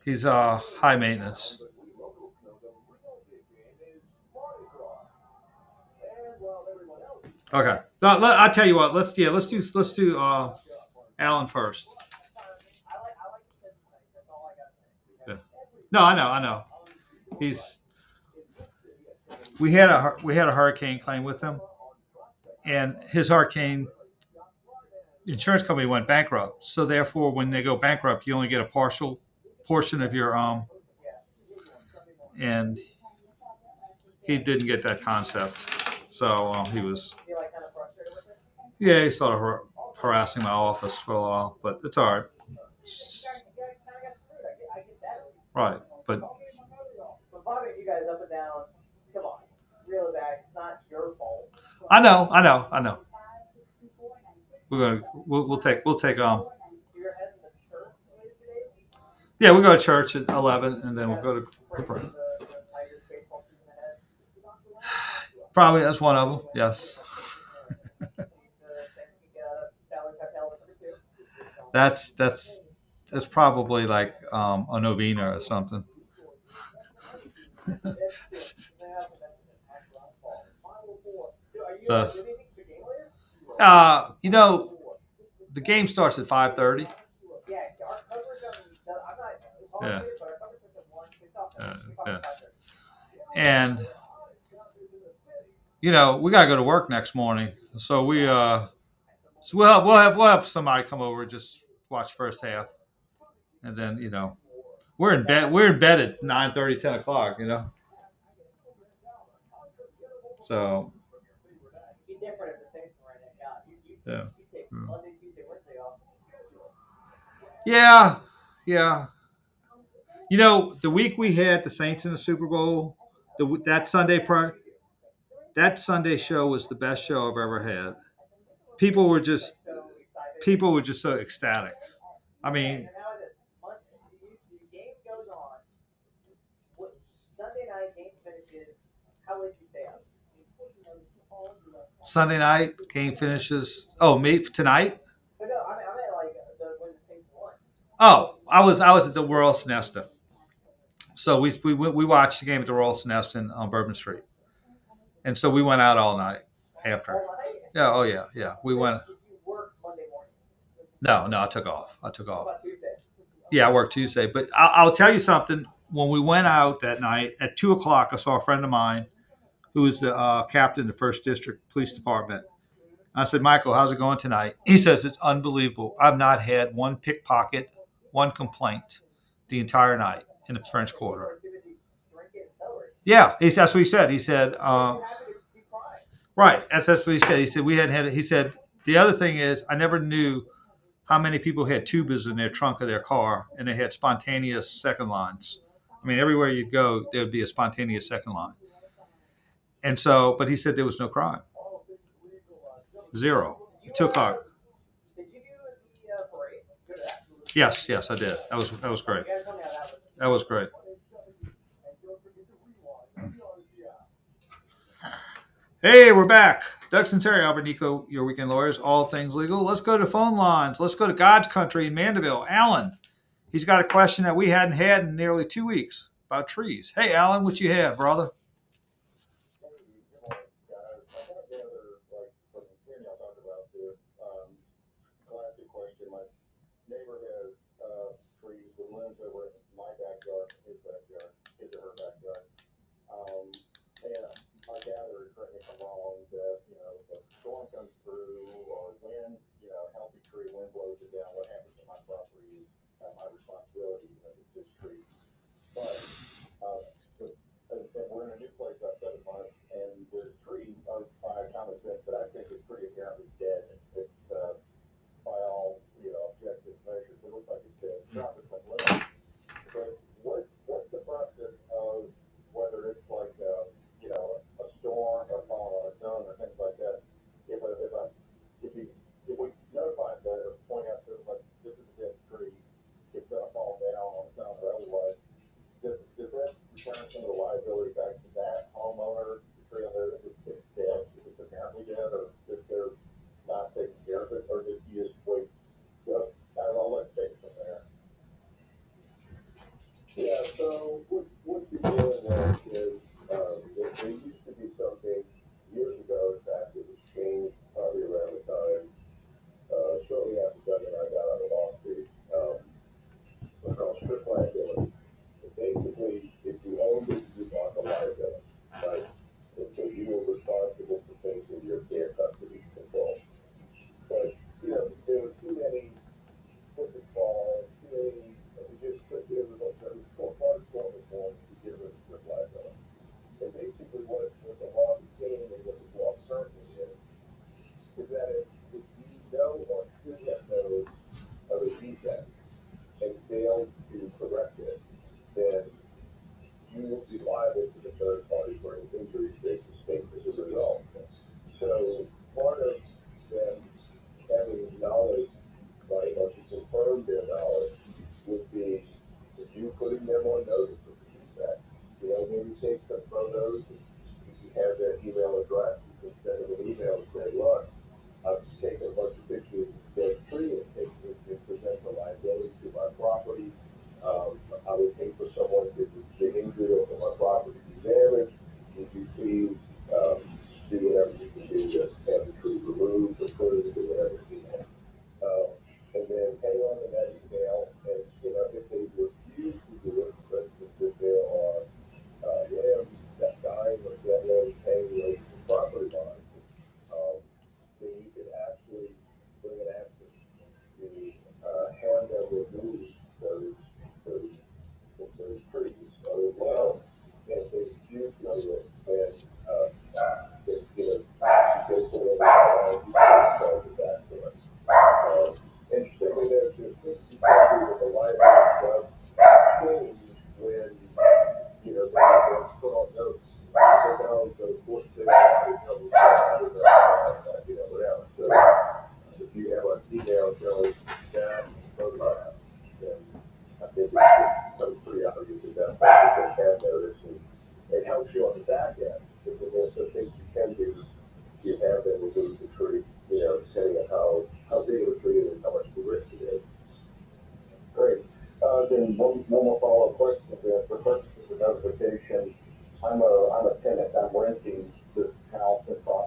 He's high maintenance. Okay. I'll tell you what. Let's do Alan first. Yeah. No, I know. We had a hurricane claim with him, and his hurricane insurance company went bankrupt. So therefore, when they go bankrupt, you only get a partial portion of your and he didn't get that concept. So he was, he started harassing my office for a while, but it's all right. Right, but you guys up and down. Come on, reel it back. It's not your fault. I know. We'll take yeah, we go to church at 11, and then we'll go to probably that's one of them. Yes. That's probably like a novena or something. So, the game starts at 5:30. Yeah. And we got to go to work next morning. So we'll have somebody come over and just watch first half, and then we're in bed. We're in bed at 9:30, 10 o'clock. So Be different if the Saints were in it. God, yeah, you take Monday, Tuesday, Wednesday off. yeah, yeah. The week we had the Saints in the Super Bowl, that Sunday show was the best show I've ever had. People were just so ecstatic. I mean, And how is it? The game goes on. What Sunday night game finishes? How late do you stay up? Sunday night game finishes. Oh, me tonight. But no, I meant like when the Saints won. Oh, I was at the Royal Sonesta. So we watched the game at the Royal Sonesta on Bourbon Street, and so we went out all night after. All night? Yeah. Oh yeah. We went. Did you work Monday morning? No, I took off. How about Tuesday? Yeah, I worked Tuesday. But I'll tell you something. When we went out that night at 2 o'clock, I saw a friend of mine who was the captain of the First District Police Department. I said, Michael, how's it going tonight? He says, it's unbelievable. I've not had one pickpocket, one complaint the entire night in the French Quarter. Yeah, that's what he said. He said, right. That's what he said. He said, we hadn't had it. He said, the other thing is, I never knew how many people had tubas in their trunk of their car and they had spontaneous second lines. I mean, everywhere you go, there would be a spontaneous second line. And so, but he said there was no crime. Zero. 2 o'clock. Did you do the parade? Yes, I did. That was great. That was great. Hey, we're back. Doug Sunseri, Albert Nicaud, your weekend lawyers, all things legal. Let's go to phone lines. Let's go to God's country in Mandeville. Alan, he's got a question that we hadn't had in nearly 2 weeks about trees. Hey, Alan, what you have, brother? Neighbor has trees with limbs that were in my backyard, his backyard, his or her backyard. And I gather, correct me if I'm wrong, that if a storm comes through or wind, a healthy tree, wind blows it down, what happens to my property is my responsibility. It's this tree. But and we're in a new place outside of mine, and the tree, by common sense, that I think is pretty apparently dead. It's by all objective measures, it looks like it's dead. Drop it from limb. But what's the process of whether it's like a storm or falling on its own or things like that? If we notify that or point out to them like this is a dead tree, it's gonna fall down on its own or otherwise, does that return some of the liability back to that homeowner? The tree on there, if it's dead, if it's apparently dead, or if they're not taking care of it, or did you just wait? I'll let take from there. Yeah, so what you're doing there is there used to be something years ago, in fact, it was changed probably around the time, shortly after Doug and I got out of law school, what's called strict liability. And basically, if you owned it, you bought the liability, right? And so you were responsible for things in your care custody control. But, there were too many football, too many, there was so far storm reform to get rid of strict liability. And basically what the law became and what the law currently is that if you know or should have known of a defect and failed to correct it, then you will be liable to the third party for any injuries they sustain as a result. So part of them having knowledge, right, or to confirm their knowledge would be you putting them on notice of the defect. Maybe take some photos. If you have their email address, you can send them an email and say, look, I've taken a bunch of pictures of the dead tree and present the liability to my property. I would hate for someone to get injured or for my property to be damaged. Would you please do whatever you can do to have the tree removed or prunes or whatever you can. And then hang on to that email, and if they refuse to do it, for instance, if there are limbs that dying or dead limbs hanging over the property,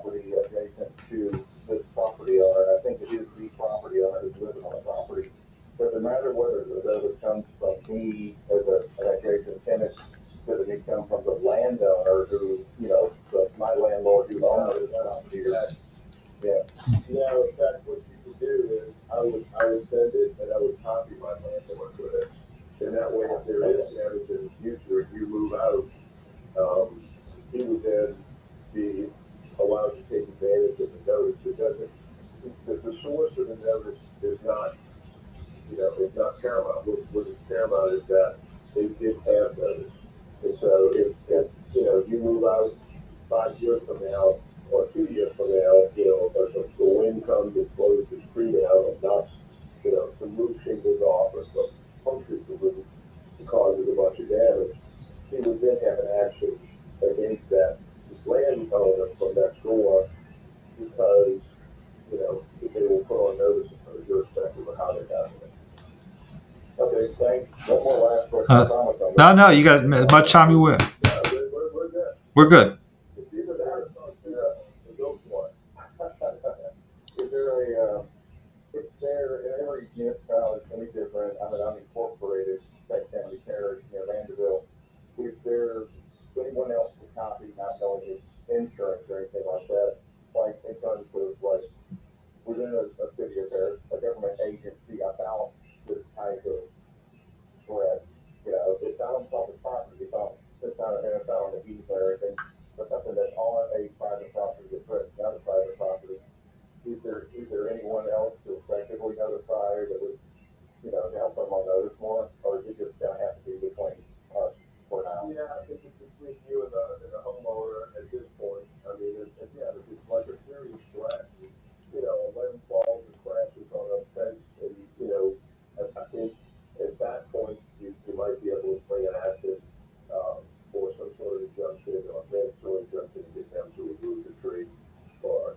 property adjacent to this property owner. I think it is the property owner who's living on the property. Doesn't matter whether the notice comes from me as an adjacent tenant, does it come from the landowner who, my landlord who owns this property? Yeah. No, in fact, what you could do is I would send it and I would copy my landlord with it. And that way, if there is damage in the future, if you move out, he would then be allowed to take advantage of the notice. It doesn't, the source of the notice is not, it's not paramount. What is paramount is that they did have notice. And so if you move out 5 years from now or 2 years from now, or the wind comes and blows the tree down and knocks, some roof shingles off or some punctures the roof and causes a bunch of damage, he would then have an action against that landowner from next door because, they will put on notice irrespective of how they got it. Okay, thanks. No more last question. Promise on that. No, you got as much time you will. Yeah, we're good. We're good. It's either that or go for it. Is there in every municipality, it's going to be different. I'm incorporated, Tech County Parish, Vanderbilt. Is there anyone else to copy, not knowing his insurance or anything like that? Like in terms of within a city or parish, a government agency about this type of threat. It's not on public property. It's not on the easement or anything, but something that's on a private property that threatens another private property. Is there anyone else to effectively notify that would, help them on notice more, or is it just gonna have to be between us for now? Yeah, I think it's between you and the homeowner at this point. I mean, if it's like a serious threat, a limb falls and crashes on a fence, and I think at that point you might be able to bring an action for some sort of injunction or mandatory injunction to get them to remove the tree or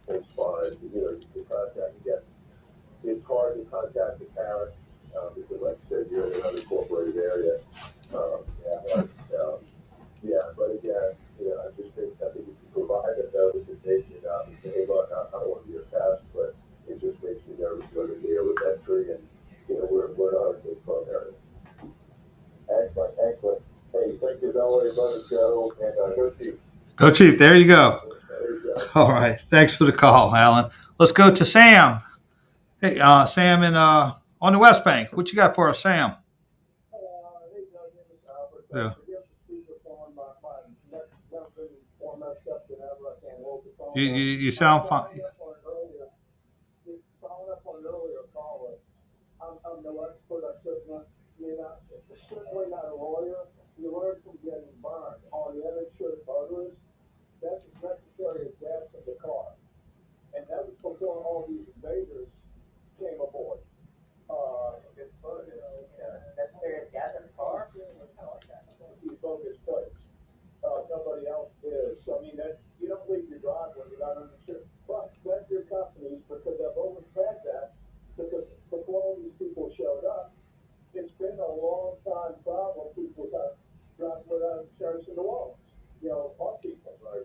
it's fine. You can contact again. It's hard to contact the parish because, like I said, you're in an unincorporated area. But again, I think if you provide a notice, it makes you not say, hey, look, I don't want to be a pest, but it just makes me nervous going to deal with that tree, and we're not a good prone area. Excellent. Hey, thank you as always, brother Joe, and go Chief. Go Chief. There you go. There you go. All right. Thanks for the call, Alan. Let's go to Sam. Hey, Sam on the West Bank. What you got for us, Sam? Yeah. You sound fine. Following up on an earlier call, I'm no expert. I certainly not a lawyer. You learn from getting burned. On the uninsured motorist, that's as necessary as gas in the car. And that was before all these invaders came aboard. Necessary as gas in the car? You focus place. Nobody else is. So, I mean, you don't leave your driveway without uninsured. But that's your companies, because I've always had that, because before all these people showed up, it's been a long time problem. People have driving without insurance in the walls. Our people, right?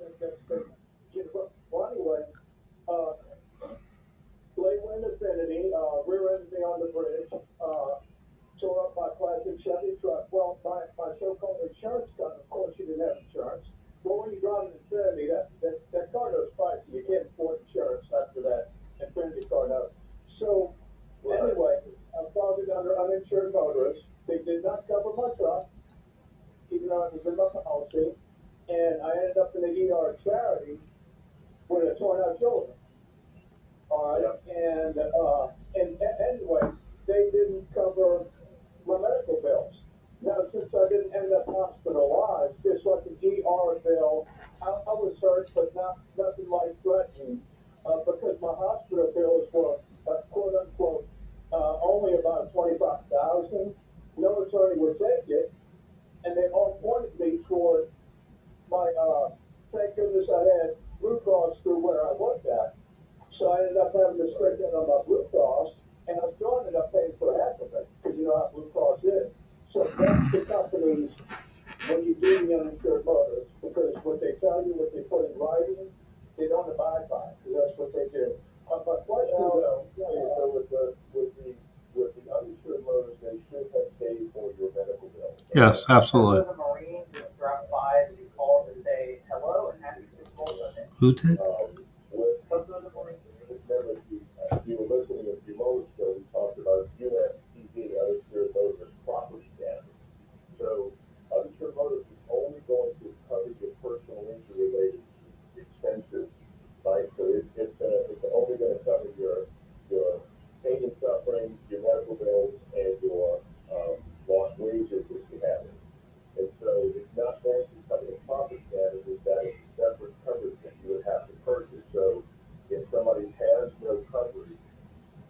Well, anyway, Lakeland Affinity, rear-ended me on the bridge, tore up my classic Chevy truck. Well, my so-called insurance company, of course, you didn't have insurance. Well, when you drive an Infinity, that car goes pricey. You can't afford insurance after that Infinity car note. So, anyway, I filed it under uninsured motorists. They did not cover my truck, even though it was in my policy. And I ended up in the ER charity with a torn out shoulder. All right. And anyway, they didn't cover my medical bills. Now, since I didn't end up hospitalized, just like an ER bill, I was hurt, but nothing life-threatening, because my hospital bills were, quote unquote, only about $25,000. No attorney would take it, and they all pointed me toward my. Thank goodness I had Blue Cross through where I worked at. So I ended up having to scrape that on my Blue Cross, and I still ended up paying for half of it, because you know how Blue Cross is. So that's the companies when you do the uninsured motorists, because what they tell you, what they put in writing, they Yes, absolutely. The Marine just dropped by to be called to say hello and happy Super Bowl Sunday. Who did? Some of the Marines. Remember, if you were listening a few moments ago, we talked about USPD, uninsured motorist property damage. So, uninsured motorist is only going to cover your personal injury related expenses, right? So it's only going to cover your pain and suffering, your medical bills, and your lost wages if you have it. And so it's not going to cover the property damages. That is separate coverage that you would have to purchase. So if somebody has no coverage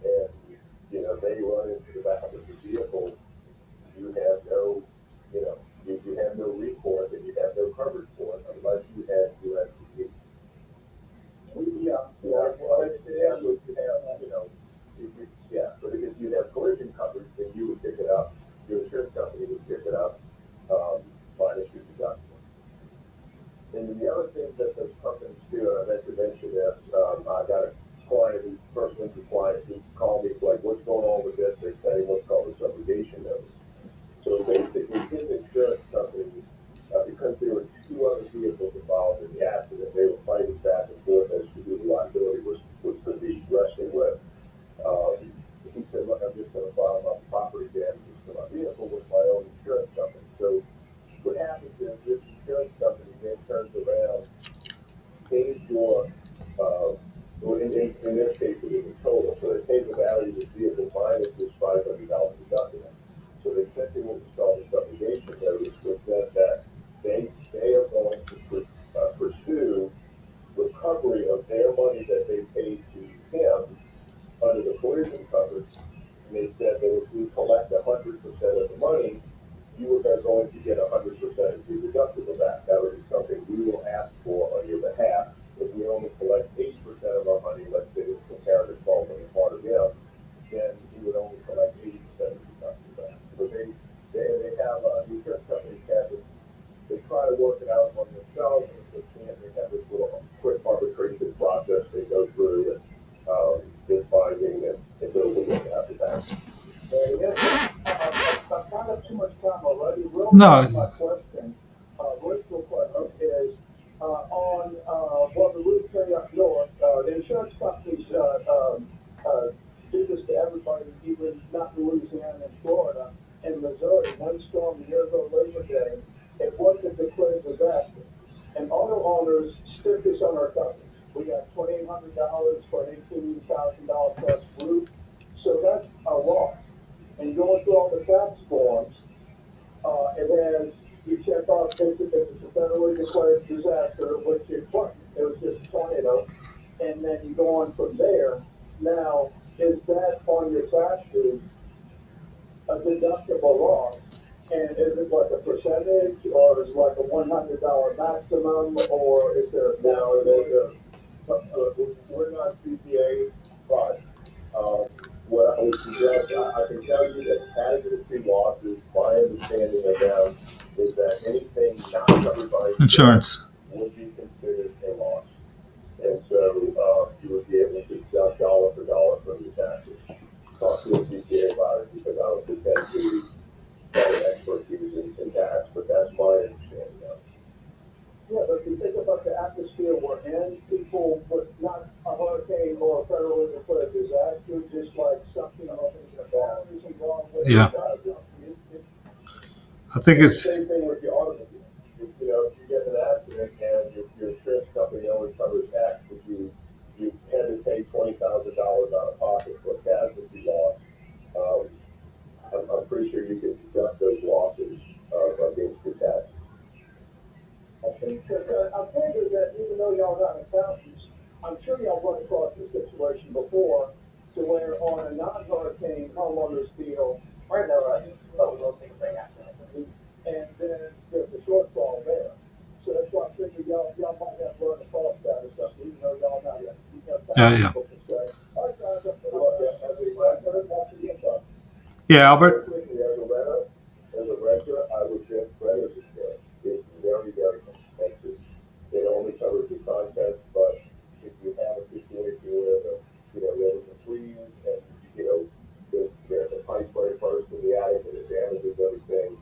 and they run into the back of the vehicle, you have no you have no recourse and you have no coverage for it unless you have USPD. But if you have collision coverage, then you would pick it up. Your insurance company would pick it up, minus your deductible. And the other thing that those companies do, and I meant to mention this, I got a client who's personally compliant, who called me, like, what's going on with this? They sent him what's called a subrogation notice. So basically, his insurance company, because there were two other vehicles involved in the accident, they were fighting back and forth as to who the liability was to be resting with. He said, look, I'm just going to file my property damages for my vehicle with my own insurance company. So what happens is this insurance company then turns around, pays your, in this case, it was a total, so they pay the value of the vehicle minus this $500 deductible. So they sent him what's called a subrogation notice, which meant that they are going to pursue recovery of their money that they paid to him under the collision coverage. And they said that if we collect 100% of the money, you are going to get 100% of your deductible back. That would be something we will ask for on your behalf. If we only collect 80% of our money, let's say it's comparative fault on the part of him, then we would only collect 80% of the deductible back. So they have the insurance companies have this. They try to work it out on themselves, and if they can't, they have this little quick arbitration process they go through, and it's binding, and it goes away after that. I've not had too much time already. No. My question, real question, is on what the Route 30 up north, the insurance companies do this to everybody, even not in Louisiana and Florida and Missouri. One storm a year ago, Labor Day, it was a declared disaster. And auto owners stick this on our coverage. We got $2,800 for an $18,000 plus roof. So that's a loss. And going through all the tax forms, it has, you check off if it's a federally declared disaster, which it wasn't. It was just a tornado. And then you go on from there. Now, is that on your taxes a deductible loss? And is it like a percentage, or is it like a $100 maximum, or is there? Now, we're not CPA, but what I would suggest, I can tell you that hazardous losses, my understanding of them is that anything not covered by Insurance. would be considered a loss. And so you would be able to deduct dollar for dollar from your taxes. Talk to a CPA about it, because I don't pretend to have an expertise in tax, but that's my understanding of it. Yeah, but if you think about the atmosphere we're in, people with not a hurricane or a federally declared disaster, just like something bad is involved with. Yeah. I think it's. Same thing with your automobile. If you get in an accident and your insurance company only covers X, but you had to pay $20,000 out of pocket for casualty loss, I'm pretty sure you can deduct those losses against your taxes. I figure that even though y'all not accountants, I'm sure y'all run across this situation before, to where on a non-hurricane homeowners deal, Right now, right? But we will take a break after that. and then there's a shortfall there. So that's why I figure y'all might have run across that or something, even though y'all not yet. Yeah. People can say, all right, guys, I'm going to Yeah, Albert. As a renter, I would just renter's insurance. It's very, very expensive. It only covers the contents, but if you have a situation where there was a freeze and, there's a pipe break burst in the attic and it damages everything,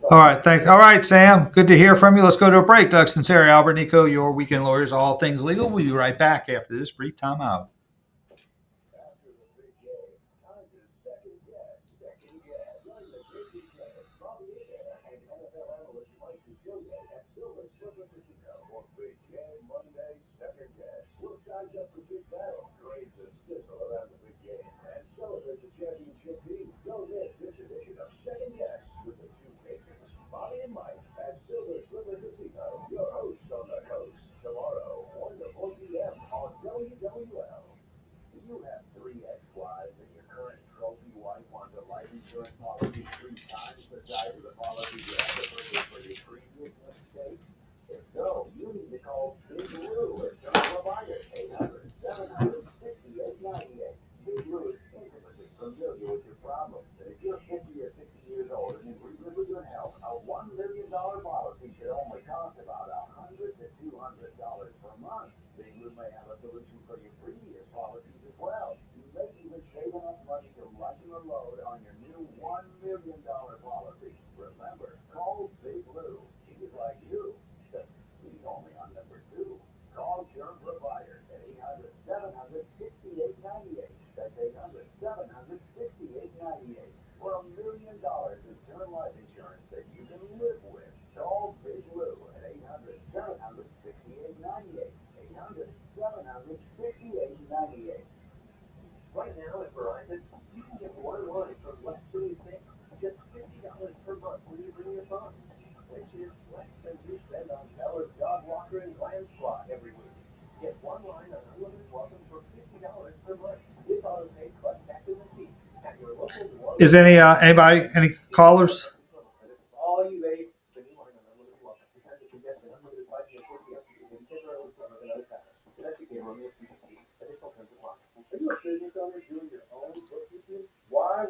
All right, thanks. All right, Sam. Good to hear from you. Let's go to a break. Doug Sunseri, Albert Nicaud, your weekend lawyers, all things legal. We'll be right back after this brief time out. After the big game, time to second guess. Join the Casey Kenneth, Bobby Adair, and NFL analyst Mike D'Elia at Silver Slipper Casino for Big Game Monday Second Guess. We'll size up the big battle, grade the sizzle around the big game, and celebrate the championship team. Don't miss this edition of Second Guess with the two Cajuns, Bobby and Mike at Silver Slipper Casino. Your hosts on the coast tomorrow, 1 to 4 p.m. on WWL. Do you have 3 ex-wives and your current trophy wife wants a life insurance policy 3 times the size of the policy you had to purchase for your previous mistakes? If so, you need to call Big Lou at John Provider, 800-700-6898. Big Lou is intimately familiar with your problems, and if you're 50 or 60 years old and in reasonably good health, a $1 million policy should only cost about $100 to $200 per month. Big Lou may have a solution for your previous policies as well. You may even save enough money to lighten the load on your new $1 million policy. Remember, call Big Lou. He's like you, except he's only on number 2. Call Term Provider at 800-700-6898. That's 800-700-6898 for $1 million in term life insurance that you can live with. Call Big Lou at 800-700-6898. 800-700-6898. Right now at Verizon, you can get one line for less than you think. Just $50 per month when you bring your phone, which is less than you spend on Bella's dog walker and glam squad every week. Get one line on unlimited welcome for $50 per month with auto pay plus taxes and fees at your local one. Is any callers? All you babe. The new line on unlimited welcome. Because if you guess an unlimited budget of 40 up to you, then temporarily summer than other times. Domestic game only at CPC. Additional terms apply. Are you a business owner doing your own bookkeeping? Why?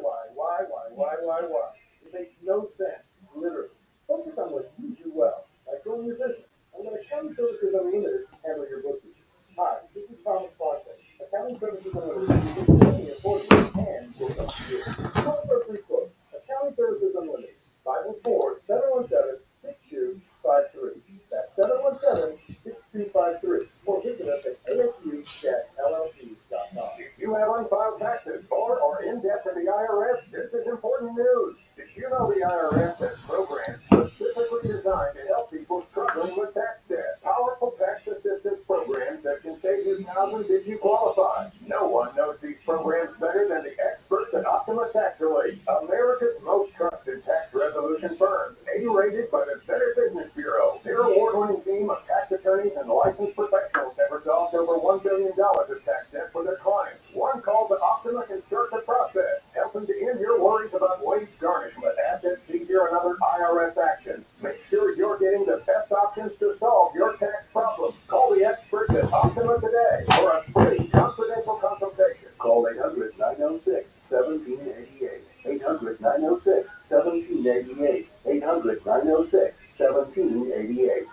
It makes no sense, literally. Focus on what you do well, like growing your business. And let Accounting Services Unlimited handle your bookkeeping. Hi, this is Thomas Fontaine. Accounting Services Unlimited is consistently affordable and will come to you. Call for a free quote. Accounting Services Unlimited. 514-717-6253. That's 717-6253. Or visit us at asu-llc.com. If you have unfiled taxes or are in debt to the IRS, this is important news. Did you know the IRS has programs specifically designed to help people struggling with tax debt? Powerful tax assistance programs that can save you thousands if you qualify. No one knows these programs better than the experts at Optima Tax Relief, America's most trusted tax resolution firm. A-rated by the Better Business Bureau. Their award-winning team of tax attorneys and licensed professionals have resolved over $1 billion of tax debt for their clients. One call to Optima can start the process, helping to end your worries about wage garnishment, asset seizure, and other IRS actions. Make sure you're getting the best options to solve your tax problems. Call the experts at Optima today for a free confidential consultation. Call 800-906-1788. 800-906-1788. 800-906-1788.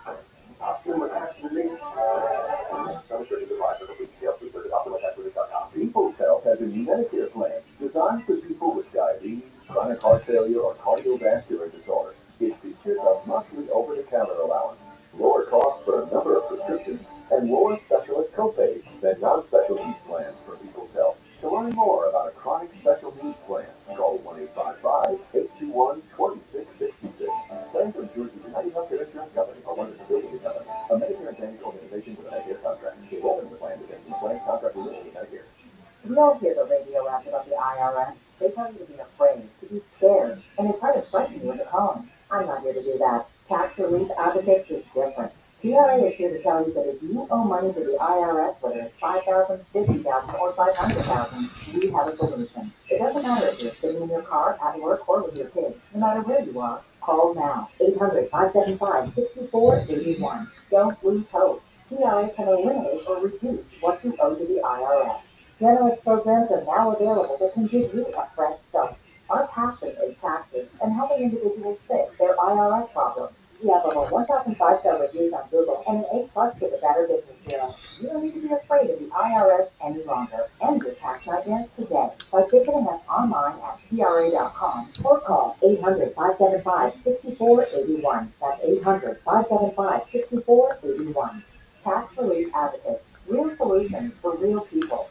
Optima Tax Relief. Some restricted device for complete details, please visit OptimaTaxRelief.com. People's Health has a new Medicare plan designed for people with diabetes, chronic heart failure, or cardiovascular disorders. It features a monthly over-the-counter allowance, lower costs for a number of prescriptions, and lower specialist copays than non-special needs plans for People's Health. To learn more about a chronic special needs plan, call 1-855-821-2666. Plans are insured through United Healthcare Insurance Company or one of its affiliated companies, a Medicare Advantage organization with a Medicare contract. The enrollment in the plan depends on the plan's contract renewal with Medicare. We all hear the radio ads about the IRS. They tell you to be afraid, to be scared, and they try to frighten you into calling. I'm not here to do that. Tax Relief Advocates is different. TRA is here to tell you that if you owe money to the IRS, whether it's $5,000, $50,000, or $500,000, we have a solution. It doesn't matter if you're sitting in your car, at work, or with your kids. No matter where you are, call now. 800-575-6481. Don't lose hope. TRA can eliminate or reduce what you owe to the IRS. Generous programs are now available that can give you a fresh start. Our passion is taxes and helping individuals fix their IRS problems. We have over 1,000 five-star reviews on Google and an A+ to the Better Business Bureau. You don't need to be afraid of the IRS any longer. End your tax nightmare today by visiting us online at tra.com or call 800-575-6481. That's 800-575-6481. Tax Relief Advocates. Real solutions for real people.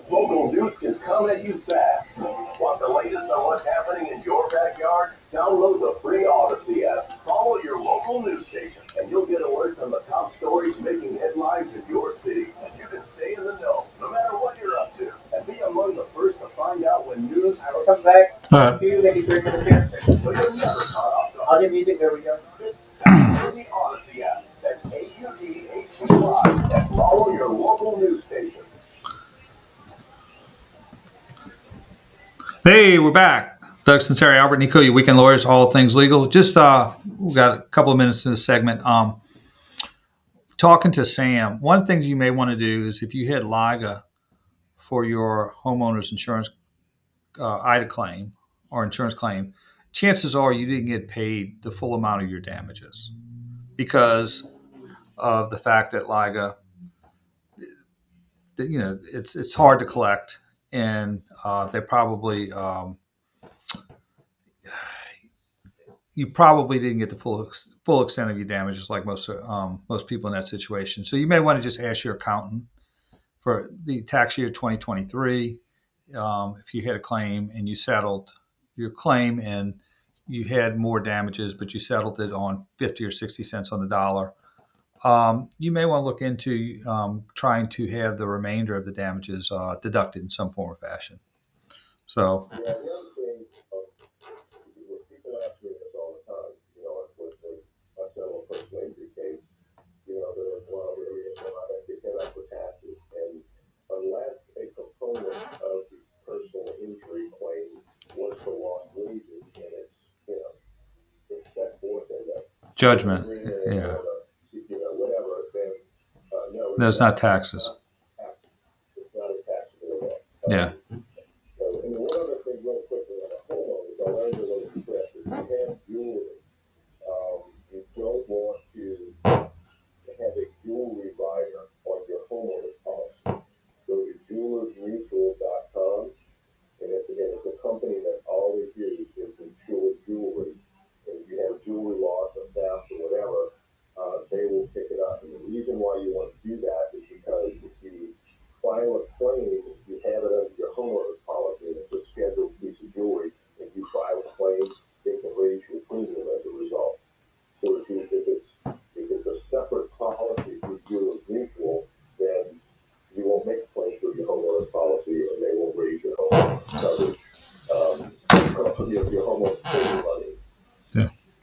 Local news can come at you fast. Want the latest on what's happening in your backyard? Download the free Odyssey app. Follow your local news station, and you'll get alerts on the top stories making headlines in your city. And you can stay in the know, no matter what you're up to, and be among the first to find out when news Comes back. All right. See you maybe 3 minutes here. so you're never caught off guard. I'll get music. There we go. Download the Odyssey app. That's AUDACY, and follow your local news station. Hey, we're back. Doug Sunseri, Albert Nicaud, your weekend lawyers, all things legal. Just we've got a couple of minutes in this segment. Talking to Sam, one of the things you may want to do is if you hit LIGA for your homeowner's insurance IDA claim or insurance claim, chances are you didn't get paid the full amount of your damages because of the fact that LIGA, it's hard to collect, and they probably you probably didn't get the full extent of your damages, like most people in that situation. So you may want to just ask your accountant for the tax year 2023. If you had a claim and you settled your claim and you had more damages, but you settled it on 50 or 60 cents on the dollar, you may want to look into trying to have the remainder of the damages deducted in some form or fashion. So. Yeah, the other thing, people ask me this all the time, with a federal personal injury case, they're like, well, they cannot for taxes. And unless a component of the personal injury claim was for lost wages, and it's set forth in the Judgment, yeah. Whatever, then no. There's not taxes. It's not a taxable event. Yeah. And one other thing, real quickly, on the homeowners, I learned a little stress. If you have jewelry, you don't want to have a jewelry rider on your homeowner's policy. Go to jewelersmutual.com, and it's a company that all they do is insure jewelry. And if you have jewelry loss or theft or whatever, they will pick it up. And the reason why you want to do that is because if you file a claim, you have it under your homeowner's policy, and it's a scheduled piece of jewelry. If you file a claim, they can raise your premium as a result. So if it's a separate policy through Jewelers Mutual, then you won't make a claim through your homeowner's policy, and they won't raise your homeowner's coverage. Your homeowner's premium money.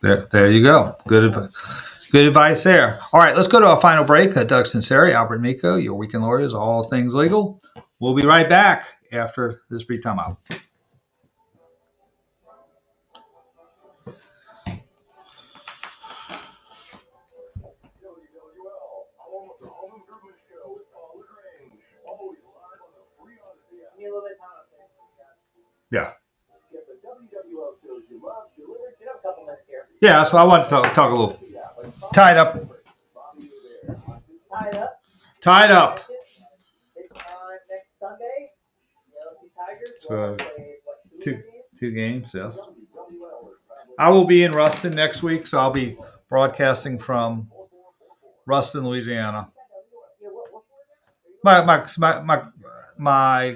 Yeah, there you go. Good advice there. All right, let's go to our final break. Doug Sunseri, Albert Nicaud, your weekend lawyers, all things legal. We'll be right back after this brief time out. Yeah. Yeah, so I want to talk a little. Tied up. Tied up. Next Sunday, Tigers So, play, two games, yes. I will be in Ruston next week, so I'll be broadcasting from Ruston, Louisiana. My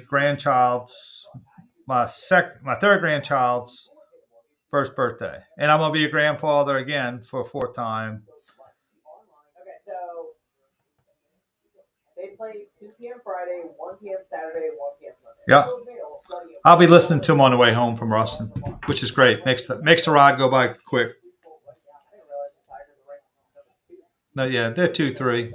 grandchild's my third grandchild's first birthday, and I'm gonna be a grandfather again for a fourth time. Okay, so they play 2 p.m. Friday, 1 p.m. Saturday, 1 p.m. Sunday. Yeah, I'll be listening to them on the way home from Ruston, which is great. Makes the ride go by quick. No, yeah, they're 2-3.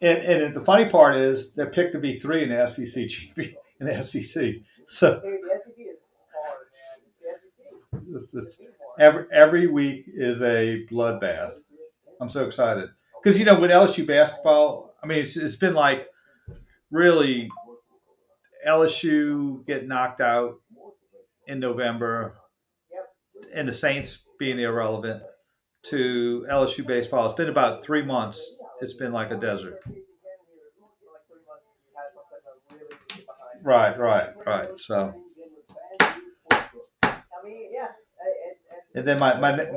And the funny part is they're picked to be 3 in the SEC champion in the SEC. So every week is a bloodbath. I'm so excited because with LSU basketball, I mean it's been like really LSU get knocked out in November, and the Saints being irrelevant to LSU baseball. It's been about 3 months. It's been like a desert. Right. So. I mean, yeah. And then my they've got at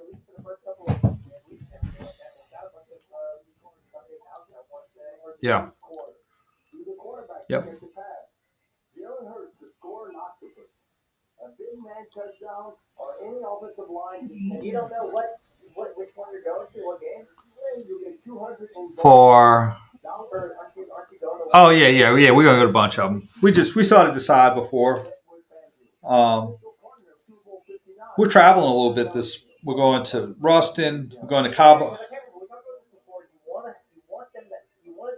least for the first couple of weeks, they've got a bunch of Sunday house, I want to say. Yeah. Yep. Jalen Hurts to score an octopus. A big man touchdown or any offensive line. And you don't know which one you're going to, what game? You get 200 For. Or aren't you going to one? Oh yeah. We're gonna go to a bunch of them. We sort of decide before. We're traveling a little bit. We're going to Ruston. We're going to Cabo. You want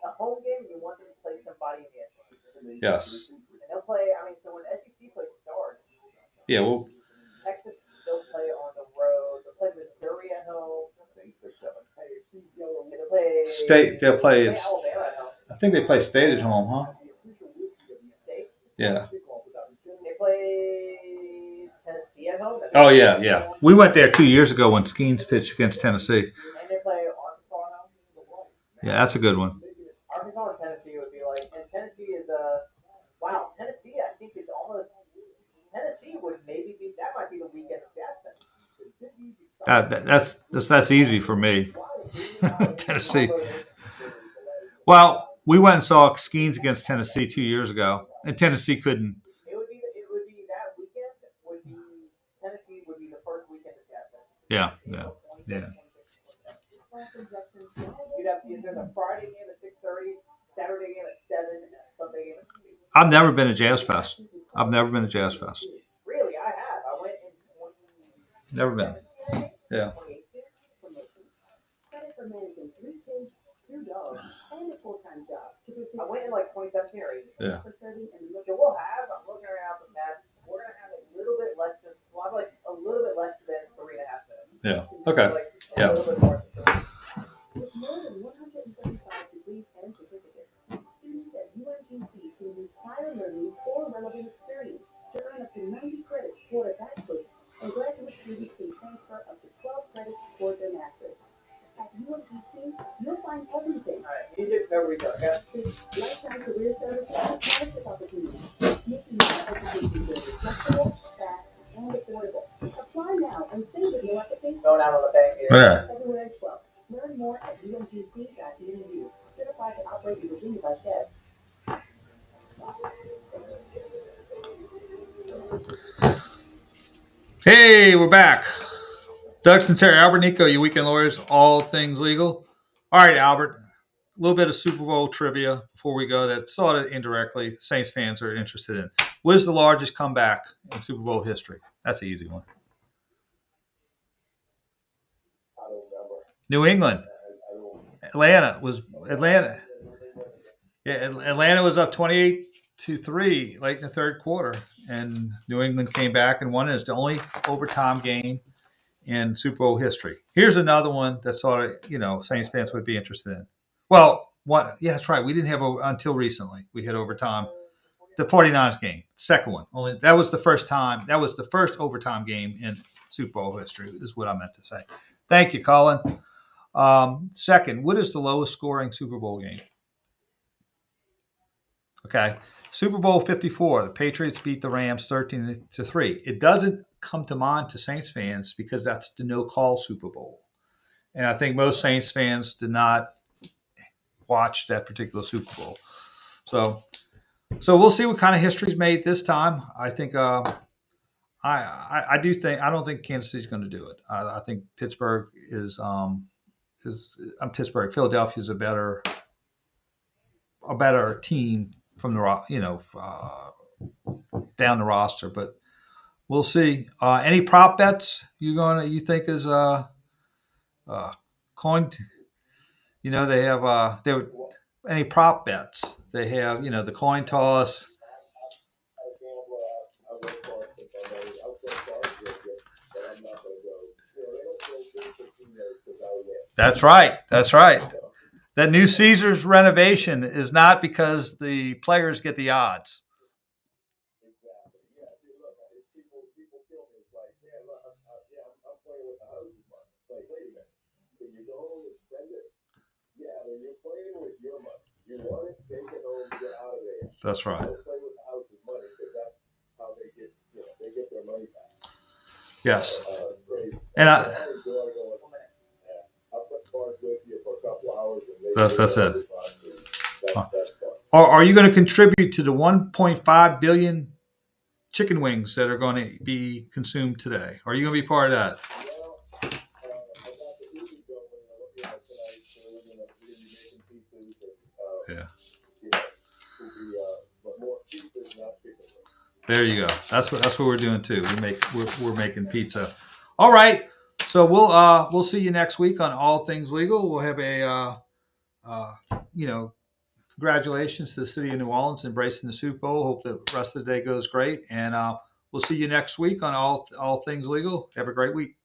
a home game. You want them to play somebody in the SEC. Yes. And they'll play. I mean, so when SEC play starts. Yeah. Well. Texas, they'll play on the road. They'll play Missouri at home. They'll play Alabama at home. I think they play State at home, huh? State? Yeah. They play Tennessee at home. Oh yeah. We went there 2 years ago when Skeens pitched against Tennessee. And they play Arkansas at home. Yeah, that's a good one. Arkansas and Tennessee would be like, and Tennessee is wow. Tennessee, I think is almost. Tennessee would maybe be. That might be the weekend of Jazz Fest. That's easy for me. Tennessee. Well, we went and saw Skeens against Tennessee 2 years ago, and Tennessee couldn't. It would be that weekend. Tennessee would be the first weekend of Jazz Fest. Yeah. There's a Friday game at 6:30, Saturday game at 7, and a Sunday game at 2. I've never been to Jazz Fest. Really, I have. I went in 20. Never been. Yeah. For managing 3 kids, 2 dogs, and a full-time job to pursue I went in like 2017 or 18. Yeah. for serving in the So we'll have. I'm looking around the map. We're gonna have a little bit less than. We'll have like a little bit less than 3.5 minutes. Yeah. Okay. Like, Yeah. A little bit more. With more than 175 degrees and certificates, students at UNGC can use prior learning or relevant experience to earn up to 90 credits toward a bachelor's, and graduate students can transfer up to 12 credits toward their master's. At UNGC, you'll find everything. All right. You just know where we go. Okay? Lifetime career services and scholarship opportunities, making your education journey flexible, fast, and affordable. Apply now and save with no application. Going out on the bank here. Okay. February 12th. Learn more at ungc.edu. Certified to operate in Virginia by SHED. Hey, we're back. Doug Sunseri, Albert Nicaud, your weekend lawyers, all things legal. All right, Albert, a little bit of Super Bowl trivia before we go that sort of indirectly Saints fans are interested in. What is the largest comeback in Super Bowl history? That's an easy one. I don't remember. New England. Atlanta. Yeah, Atlanta was up 28-3 late in the third quarter, and New England came back and won it. It's the only overtime game in Super Bowl history. Here's another one that sort of, Saints fans would be interested in. Well, that's right. We didn't have until recently. We had overtime. The 49ers game, second one. Only that was the first time. That was the first overtime game in Super Bowl history. Is what I meant to say. Thank you, Colin. Second, what is the lowest scoring Super Bowl game? Okay, Super Bowl 54. The Patriots beat the Rams 13-3. It doesn't come to mind to Saints fans because that's the no-call Super Bowl, and I think most Saints fans did not watch that particular Super Bowl. So we'll see what kind of history is made this time. I think I don't think Kansas City's going to do it. I think Pittsburgh is Pittsburgh. Philadelphia is a better team from the down the roster, but we'll see. Any prop bets you think is coined? They have any prop bets? They have the coin toss. That's right. That new Caesars renovation is not because the players get the odds. want it, take it home, get out of there. That's right. Don't play with the house's money because that's how they get, they get their money back. Yes. Great. And I enjoy going. I'll put bars with you for a couple hours and maybe that's it. That's fun. Are you going to contribute to the 1.5 billion chicken wings that are going to be consumed today? Are you going to be part of that? Well, I got the Uzi going, tonight, so we're gonna be making pizzas and, Yeah. we'll be, but more pizzas, not chicken wings. There you go. That's what we're doing too. We're making pizza. All right. So we'll see you next week on All Things Legal. We'll have a congratulations to the city of New Orleans embracing the Super Bowl. Hope the rest of the day goes great, and we'll see you next week on All Things Legal. Have a great week.